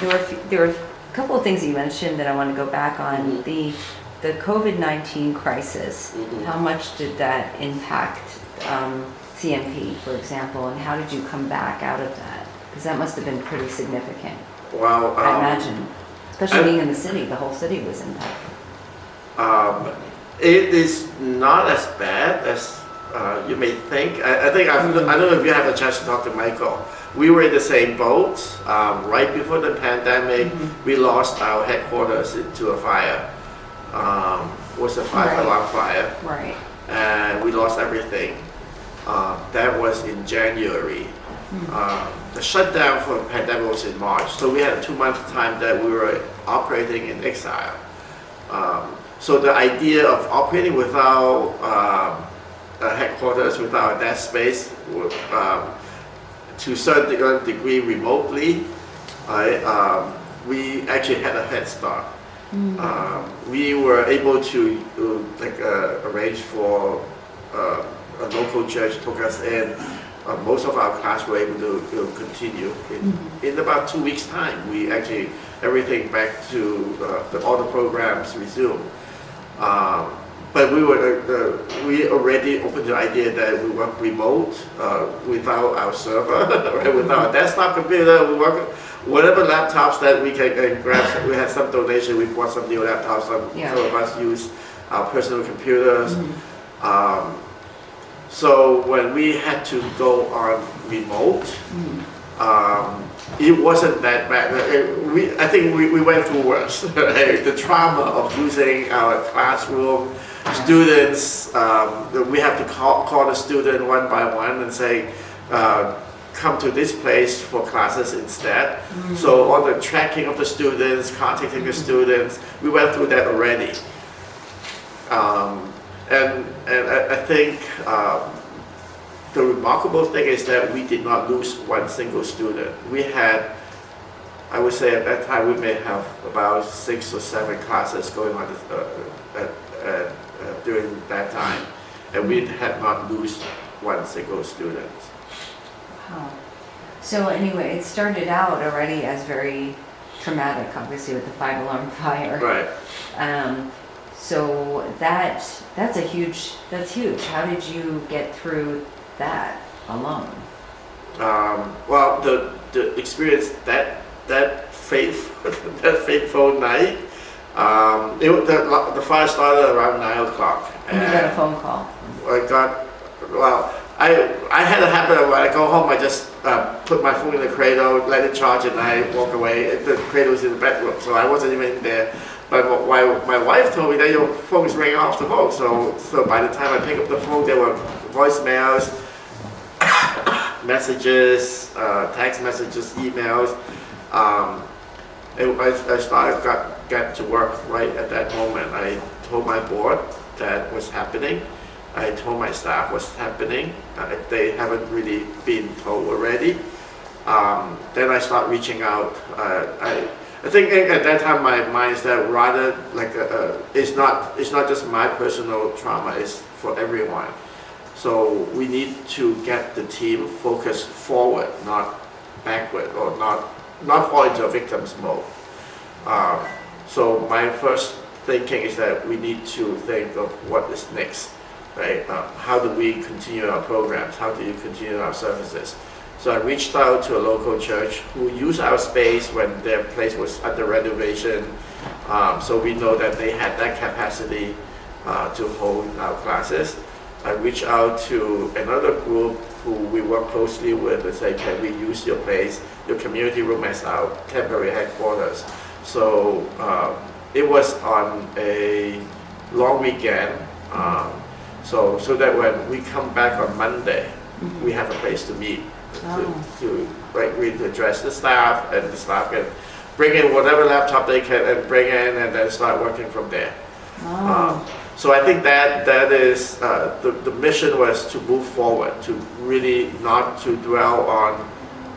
There were a couple of things you mentioned that I want to go back on. The COVID-19 crisis. How much did that impact CMP, for example, and how did you come back out of that? Because that must have been pretty significant. Well, I imagine, especially being in the city, the whole city was impacted. It is not as bad as you may think. I don't know if you have a chance to talk to Michael. We were in the same boat. Right before the pandemic, we lost our headquarters to a fire. It was a five-alarm fire. Right. And we lost everything. That was in January. the shutdown for the pandemic was in March, so we had a 2 month time that we were operating in exile. So the idea of operating without a headquarters, without a desk space, to a certain degree remotely, we actually had a head start. We were able to arrange for a local church took us in. Most of our class were able to continue. In about 2 weeks' time, we actually, everything back to all the programs resumed. But we already opened the idea that we work remote without our server, right? Without a desktop computer. We work whatever laptops that we can grab. We had some donation. We bought some new laptops. Some of us use our personal computers. So when we had to go on remote, it wasn't that bad. I think we went through worse. The trauma of losing our classroom, students, we have to call the student one by one and say, come to this place for classes instead. So all the tracking of the students, contacting the students, we went through that already. And I think the remarkable thing is that we did not lose one single student. We had, I would say at that time, we may have about 6 or 7 classes going on during that time, and we had not lost one single student. Wow. So anyway, it started out already as very traumatic, obviously with the 5-alarm fire. Right. So that's huge. How did you get through that alone? Well, the experience that fateful night, the fire started around 9 o'clock. And you got a phone call. I had a habit of when I go home, I just put my phone in the cradle, let it charge, and I walk away. The cradle was in the bedroom, so I wasn't even there. But my wife told me that your phone is ringing off the hook. So by the time I pick up the phone, there were voicemails, messages, text messages, emails. I got to work right at that moment. I told my board that was happening. I told my staff what's happening. If they haven't really been told already, then I start reaching out. I think at that time my mind is that rather like it's not just my personal trauma, it's for everyone. So we need to get the team focused forward, not backward, or not fall into a victim's mode. So my first thinking is that we need to think of what is next, right? How do we continue our programs? How do you continue our services? So I reached out to a local church who used our space when their place was under renovation. So we know that they had that capacity to hold our classes. I reached out to another group who we work closely with and say, can we use your place, your community room as our temporary headquarters? So it was on a long weekend, so that when we come back on Monday, we have a place to meet. To address the staff, and the staff can bring in whatever laptop they can and bring in, and then start working from there. So I think that is the mission was to move forward, to really not to dwell on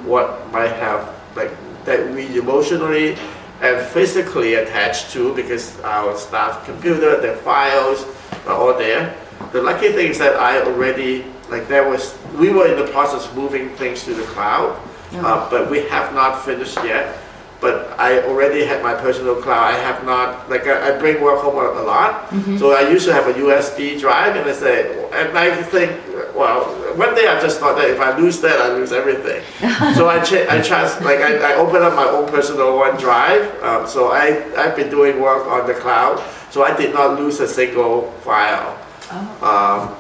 what might have that we emotionally and physically attached to, because our staff computer, their files are all there. The lucky thing is that I already we were in the process of moving things to the cloud, but we have not finished yet. But I already had my personal cloud. I have not, I bring work home a lot. So I used to have a USB drive, and I think, well, one day I just thought that if I lose that, I lose everything. So I opened up my own personal OneDrive. So I've been doing work on the cloud. So I did not lose a single file.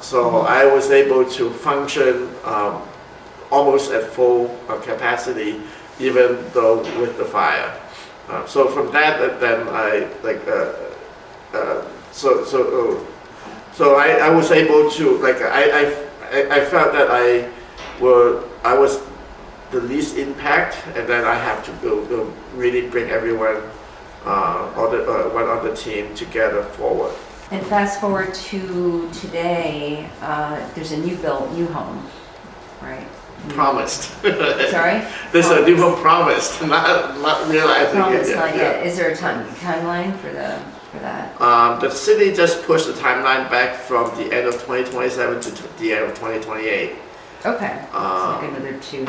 So I was able to function almost at full capacity, even though with the fire. So from that, then I I was able to I felt that I was the least impact, and then I have to really bring everyone one on the team together forward. And fast forward to today, there's a new home, right? Promised. Sorry? There's a new home promised, not realizing Promise, it not yet. yet. Is there a timeline for that? The city just pushed the timeline back from the end of 2027 to the end of 2028. Okay. So like another And two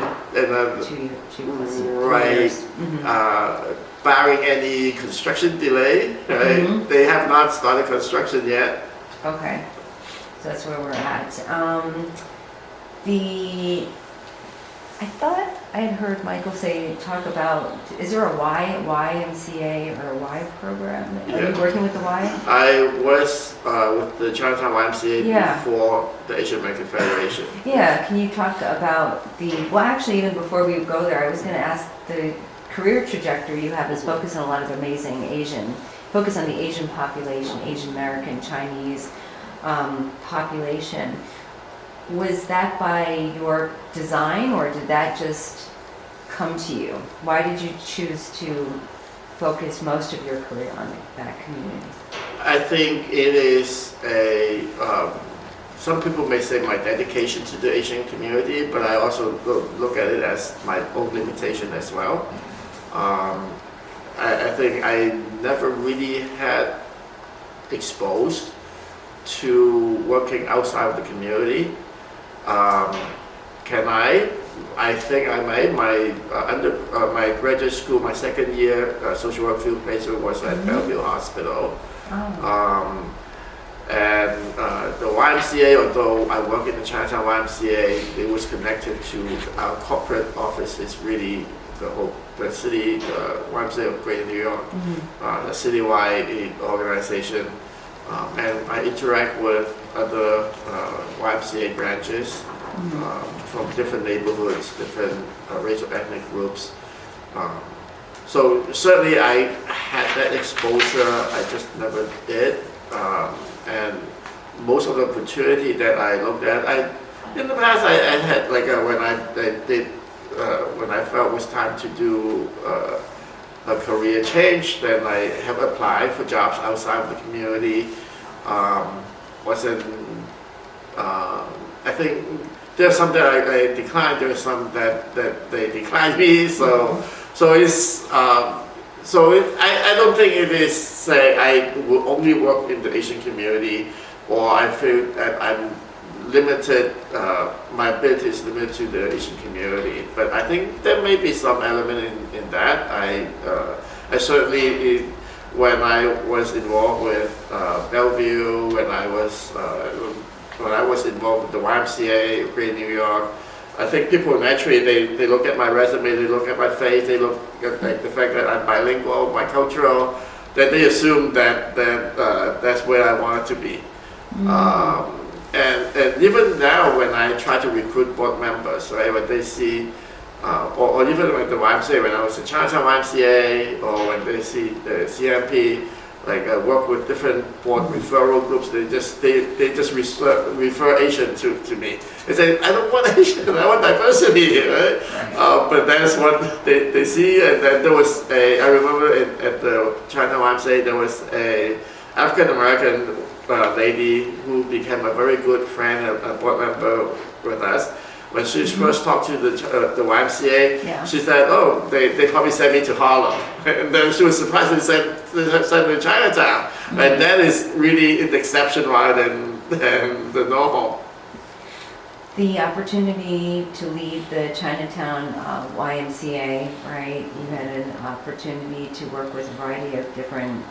plus right, years. Mhm. Barring any construction delay, right? Mhm. They have not started construction yet. Okay. So that's where we're at. I thought I had heard Michael talk about, is there a YMCA or a Y program? Are you Yeah. working with the Y? I was with the Chinatown YMCA Yeah. before the Asian American Federation. Yeah, can you talk about well, actually, even before we go there, I was going to ask the career trajectory you have is focused on a lot of amazing focus on the Asian population, Asian American, Chinese population. Was that by your design, or did that just come to you? Why did you choose to focus most of your career on that community? I think it is some people may say my dedication to the Asian community, but I also look at it as my own limitation as well. I think I never really had exposed to working outside of the community. I think I made my graduate school, my second year social work field placement was at Bellevue Hospital. Oh. And the YMCA, although I work in the Chinatown YMCA, it was connected to our corporate office. It's really the city, the YMCA of Greater New York, the citywide organization. And I interact with other YMCA branches from different neighborhoods, different racial ethnic groups. So certainly I had that exposure, I just never did. And most of the opportunity that I looked at, in the past I had when I felt it was time to do a career change, then I have applied for jobs outside of the community. I think there's some that I declined, there's some that they declined me. I don't think it is say I will only work in the Asian community, or I feel that I'm limited, my ability is limited to the Asian community. But I think there may be some element in that. I certainly, when I was involved with Bellevue, when I was involved with the YMCA of Greater New York, I think people naturally, they look at my resume, they look at my face, they look at the fact that I'm bilingual, bicultural, that they assume that that's where I wanted to be. And even now, when I try to recruit board members, right, when they see, or even at the YMCA, when I was in Chinatown YMCA, or when they see the CMP, like I work with different board referral groups, they just refer Asian to me. They say, I don't want Asian, I want diversity, right? But that's what they see. And then there was I remember at the China YMCA, there was a African American lady who became a very good friend, a board member with us. When she first talked to the YMCA, she said, "Oh, they probably sent me to Harlem," and then she was surprised they sent me to Chinatown, and that is really an exception rather than the normal. The opportunity to lead the Chinatown YMCA, right? You had an opportunity to work with a variety of different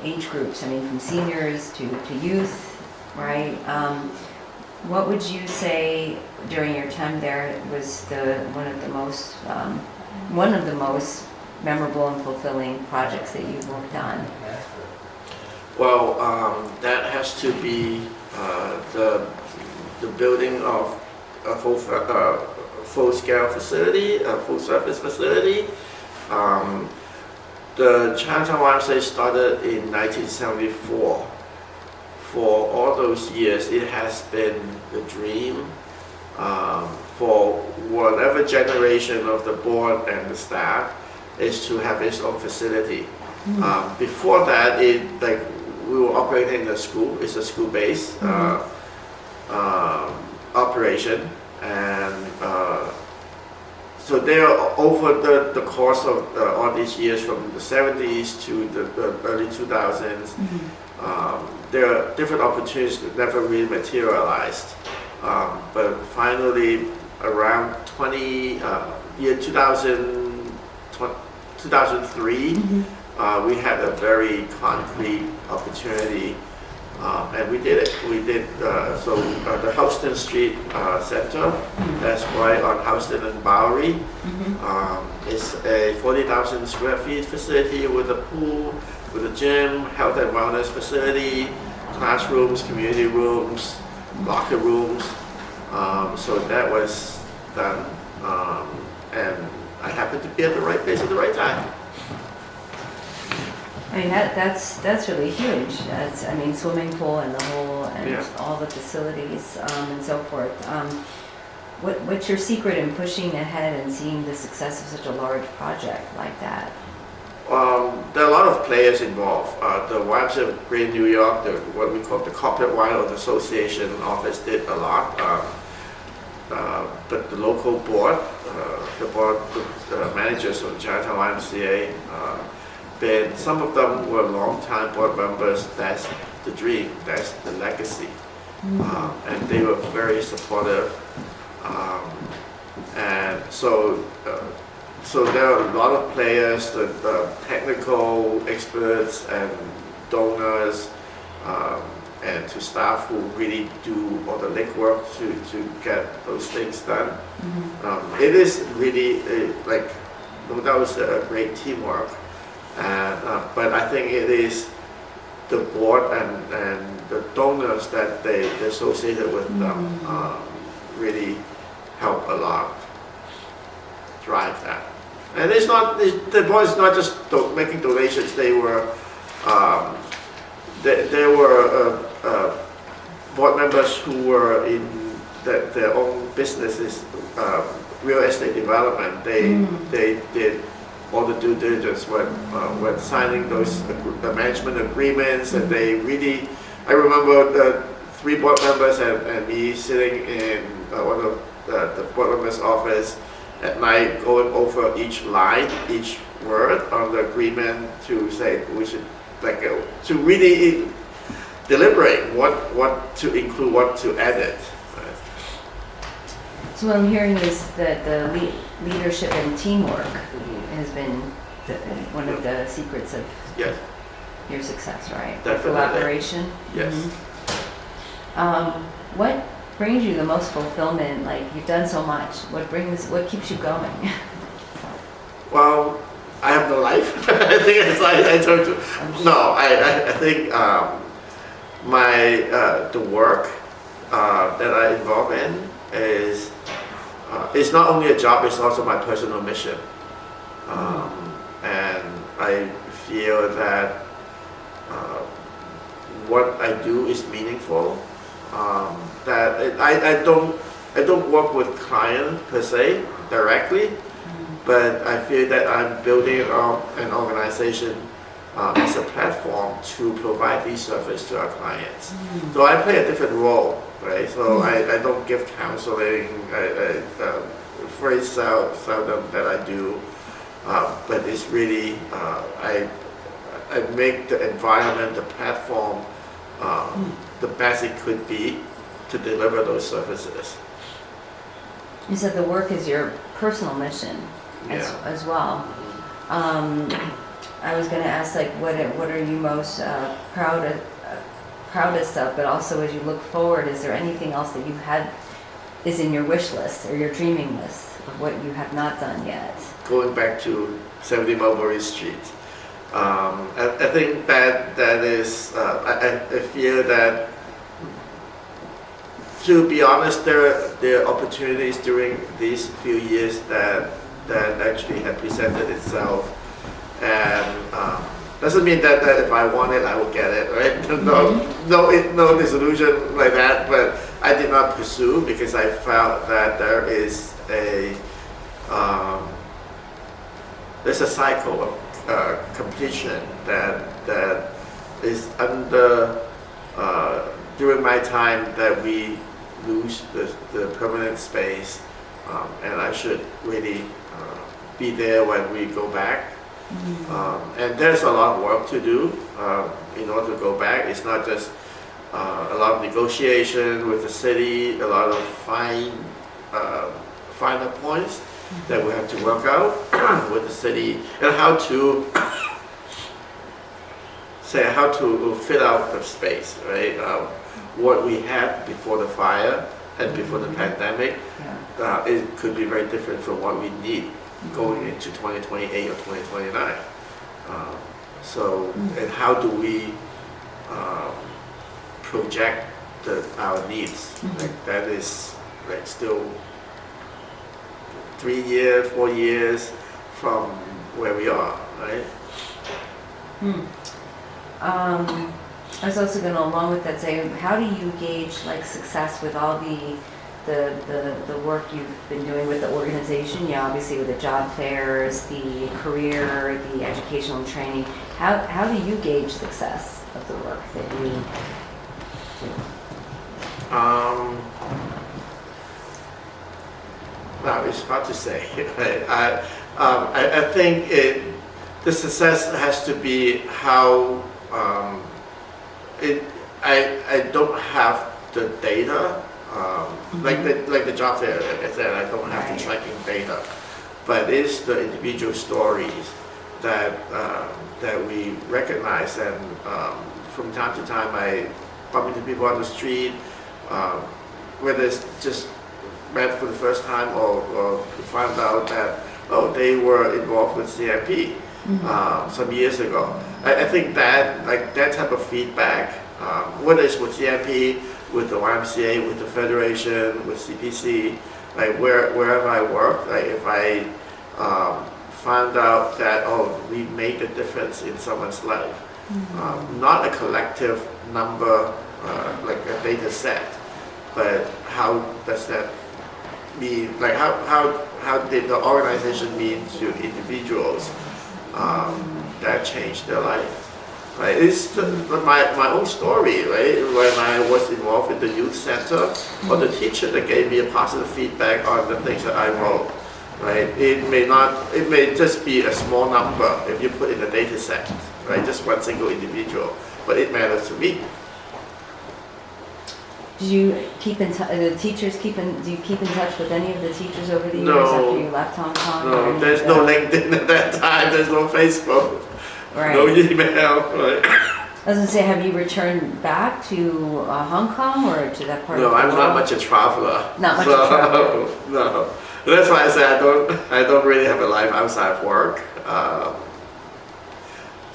age groups. I mean, from seniors to youth, right? What would you say during your time there was one of the most memorable and fulfilling projects that you worked on? Well, that has to be the building of a full-scale facility, a full-service facility. The Chinatown YMCA started in 1974. For all those years, it has been the dream for whatever generation of the board and the staff is to have its own facility. Before that, we were operating in a school. It's a school-based operation, and so there, over the course of all these years, from the 70s to the early 2000s, there are different opportunities that never really materialized. But finally, around 2003, we had a very concrete opportunity, and we did it. We did the Houston Street Center, that's right on Houston and Bowery. It's a 40,000 square feet facility with a pool, with a gym, health and wellness facility, classrooms, community rooms, locker rooms. So that was done, and I happened to be at the right place at the right time. I mean, that's really huge. I mean, swimming pool and the whole, and Yeah. all the facilities, and so forth. What's your secret in pushing ahead and seeing the success of such a large project like that? There are a lot of players involved. The YMCA of Greater New York, what we call the Corporate Wildlife Association office, did a lot. But the local board, the managers of the Chinatown YMCA, some of them were long-time board members. That's the dream, that's the legacy. And they were very supportive. And so there are a lot of players, the technical experts and donors, and to staff who really do all the legwork to get those things done. It is really that was a great teamwork. But I think it is the board and the donors that they associated with them really help a lot drive that. And the board is not just making donations. They were board members who were in their own businesses, real estate development. They did all the due diligence when signing those management agreements, and they really, I remember the 3 board members and me sitting in one of the board members' office at night, going over each line, each word on the agreement to say we should to really deliberate what to include, what to edit. So what I'm hearing is that the leadership and teamwork has been one of the secrets of Yes. your success, right? Definitely. Collaboration. Yes. What brings you the most fulfillment? Like, you've done so much. What keeps you going? Well, I have no life. I think as I told you. No, I think the work that I involve in is it's not only a job, it's also my personal mission. And I feel that what I do is meaningful. That I don't work with clients per se directly, but I feel that I'm building up an organization as a platform to provide these services to our clients. So I play a different role, right? So I don't give counseling. I very seldom that I do, but it's really I make the environment, the platform, the best it could be to deliver those services. You said the work is your personal mission as well. I was going to ask, like, what are you most proudest of, but also as you look forward, is there anything else that you is in your wish list or your dreaming list of what you have not done yet? Going back to 70 Mulberry Street, I think that is, I feel that, to be honest, there are opportunities during these few years that actually have presented itself, and doesn't mean that if I want it, I will get it, right? No disillusion like that, but I did not pursue because I felt that there's a cycle of completion that is under during my time that we lose the permanent space, and I should really be there when we go back. And there's a lot of work to do in order to go back. It's not just a lot of negotiation with the city, a lot of finer points that we have to work out with the city, and how to fit out the space, right? What we had before the fire and before the pandemic, it could be very different from what we need going into 2028 or 2029. And how do we project our needs? Like that is like still 3 years, 4 years from where we are, right? I was also going to, along with that, say, how do you gauge like success with all the work you've been doing with the organization? Yeah, obviously with the job fairs, the career, the educational training. How do you gauge success of the work that you do? Well, it's hard to say. I think the success has to be how I don't have the data, like the job fair, like I said, I don't have the tracking data, but it's the individual stories that we recognize, and from time to time I bump into people on the street, whether it's just met for the first time or found out that they were involved with CMP some years ago. I think that that type of feedback, whether it's with CMP, with the YMCA, with the Federation, with CPC, like wherever I work, like if I found out that we made a difference in someone's life, not a collective number like a data set, but how does that mean? Like how did the organization mean to individuals that changed their life? Right, it's my own story, right? When I was involved in the youth center, or the teacher that gave me a positive feedback on the things that I wrote, right? It may just be a small number if you put in a data set, right? Just one single individual, but it matters to me. Do you keep in touch? The teachers do you keep in touch with any of the teachers over the years No. after you left Hong Kong? No, there's no LinkedIn at that time. There's no Facebook. Right. No email. Right. I was gonna say, have you returned back to Hong Kong or to that part of the No, world? I'm not much a traveler. Not much a traveler. No, that's why I say I don't really have a life outside of work.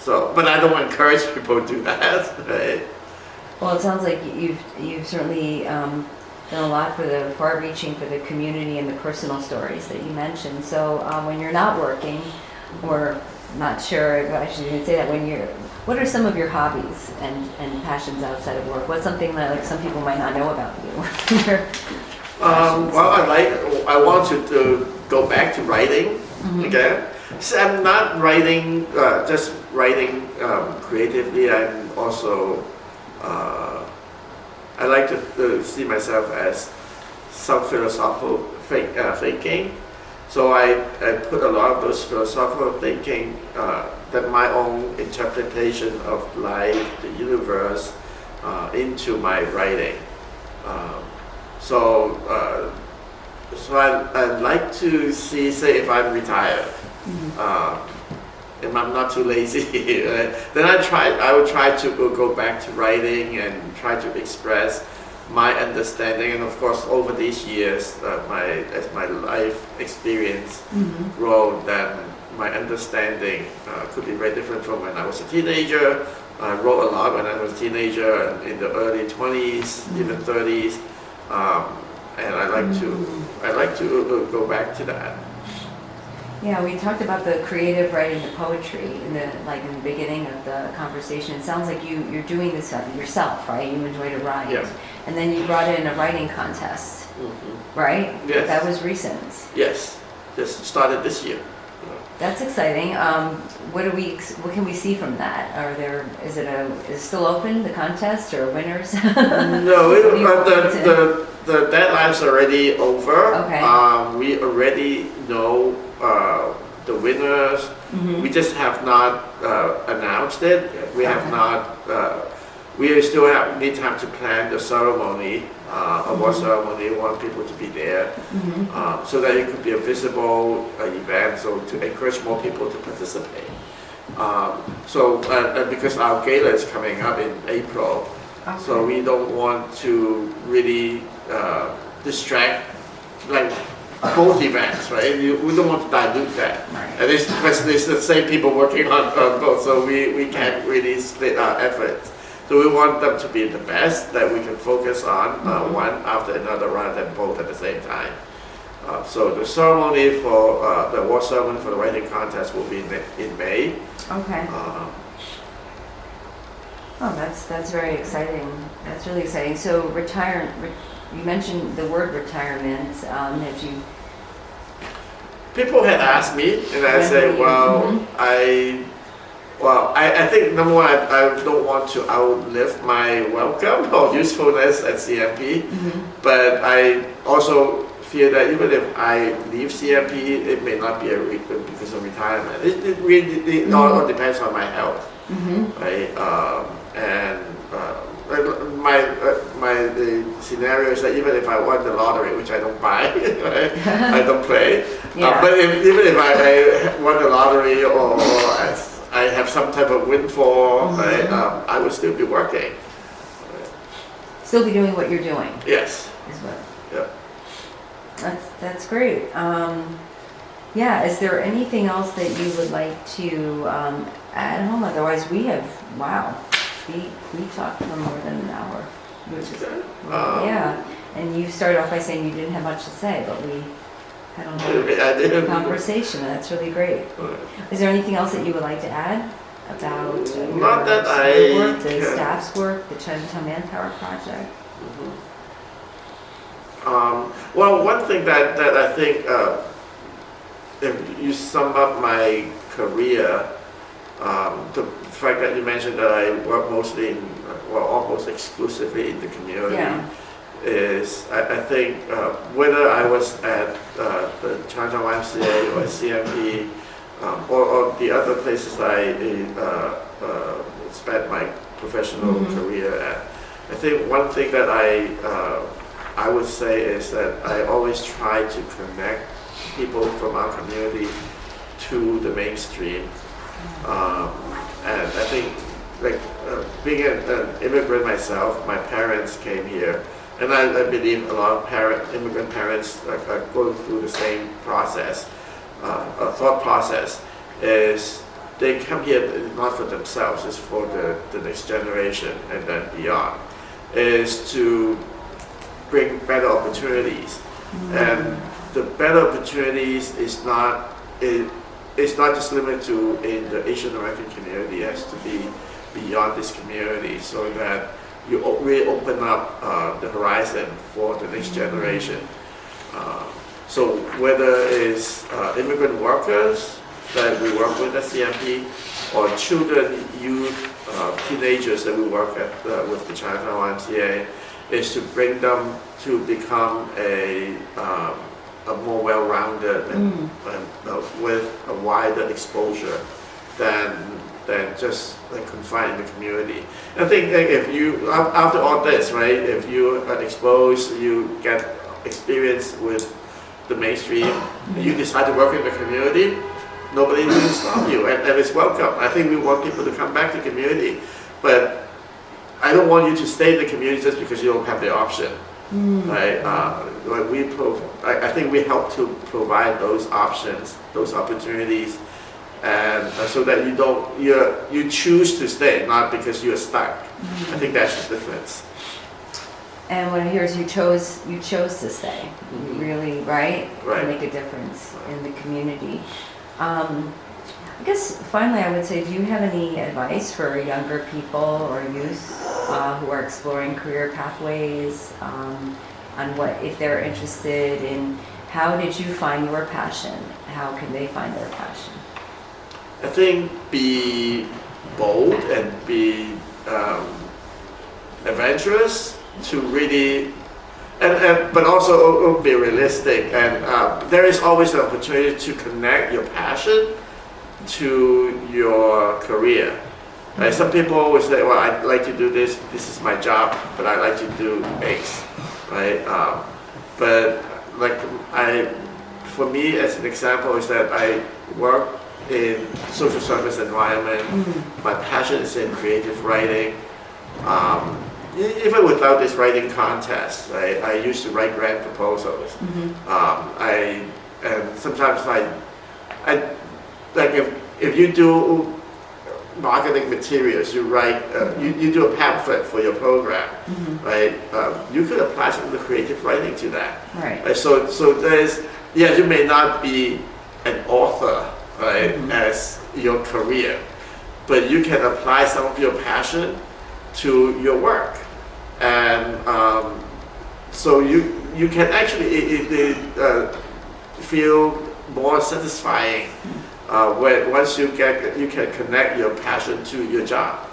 But I don't encourage people to do that. Right? Well, it sounds like you've certainly done a lot for the far-reaching for the community and the personal stories that you mentioned. So when you're not working, or not sure if I should even say that, what are some of your hobbies and passions outside of work? What's something that like some people might not know about you? Well, I want to go back to writing again. So I'm not writing, just writing creatively. I'm also, I like to see myself as some philosophical thinking. So I put a lot of those philosophical thinking, that my own interpretation of life, the universe, into my writing. So I'd like to see, say, if I'm retired, if I'm not too lazy, then I would try to go back to writing and try to express my understanding. And of course, over these years, as my life experience grow, then my understanding could be very different from when I was a teenager. I wrote a lot when I was a teenager, and in the early 20s, even 30s. And I like to go back to that. Yeah, we talked about the creative writing, the poetry, in the beginning of the conversation. It sounds like you're doing this yourself, right? You enjoy to write. Yeah. And then you brought in a writing contest, right? Yes. That was recent. Yes, just started this year. That's exciting. What can we see from that? Is it still open, the contest, or winners? No, the deadline's already over. Okay. We already know the winners. We just have not announced it. We have Okay. not. We still need time to plan the ceremony, award ceremony. We want people to be there, so that it could be a visible event. So to encourage more people to participate. And because our gala is coming up in April, so we don't want to really distract like both events, right? We don't want to dilute that. Right. And it's the same people working on both, so we can't really split our efforts. So we want them to be the best that we can focus on one after another rather than both at the same time. So the ceremony for the award ceremony for the writing contest will be in May. Okay. Oh, that's very exciting. That's really exciting. So you mentioned the word retirement. Have you? People had asked me, and I say, I think number one, I don't want to outlive my welcome or usefulness at CMP, but I also feel that even if I leave CMP, it may not be because of retirement. It really all depends on my health, right? The scenario is that even if I won the lottery, which I don't buy, right? I don't play. Yeah. But even if I won the lottery or I have some type of windfall, right, I would still be working. Still be doing what you're doing. Yes. Is what. Yeah. That's great. Yeah. Is there anything else that you would like to add home? Otherwise, we talked for more than an hour, which is yeah. And you started off by saying you didn't have much to say, but we had a conversation. That's really great. Is there anything else that you would like to add about Not that work, the can. staff's work, the Chinatown Manpower Project? Well, one thing that I think, if you sum up my career, the fact that you mentioned that I work mostly almost exclusively in the community, is I think whether I was at the Chinatown YMCA or CMP or the other places I spent my professional career at, I think one thing that I would say is that I always try to connect people from our community to the mainstream. And I think, being an immigrant myself, my parents came here, and I believe a lot of immigrant parents are going through the same process. A thought process is they come here not for themselves, it's for the next generation and then beyond, is to bring better opportunities. And the better opportunities is not just limited to in the Asian American community. It has to be beyond this community, so that you really open up the horizon for the next generation. So whether it's immigrant workers that we work with at CMP, or children, youth, teenagers that we work with the Chinatown YMCA, is to bring them to become a more well-rounded and with a wider exposure than just confined in the community. I think if you, after all this, right, if you are exposed, you get experience with the mainstream, you decide to work in the community, nobody will stop you, and it's welcome. I think we want people to come back to the community, but I don't want you to stay in the community just because you don't have the option. Right? I think we help to provide those options, those opportunities, and so that you choose to stay, not because you're stuck. I think that's the difference. And what I hear is you chose to stay. You really, right? Right. To make a difference in the community. I guess finally I would say, do you have any advice for younger people or youth who are exploring career pathways on what, if they're interested in, how did you find your passion? How can they find their passion? I think be bold and be adventurous to really, but also be realistic. And there is always an opportunity to connect your passion to your career. Like some people always say, well, I like to do this, this is my job, but I like to do X, right? But like for me as an example is that I work in social service environment. My passion is in creative writing. Even without this writing contest, right? I used to write grant proposals. And sometimes I like if you do marketing materials, you write, you do a pamphlet for your program, right? You could apply some of the creative writing to that. Right. So there's, yeah, you may not be an author, right, as your career, but you can apply some of your passion to your work, and so you can actually feel more satisfying when once you can connect your passion to your job.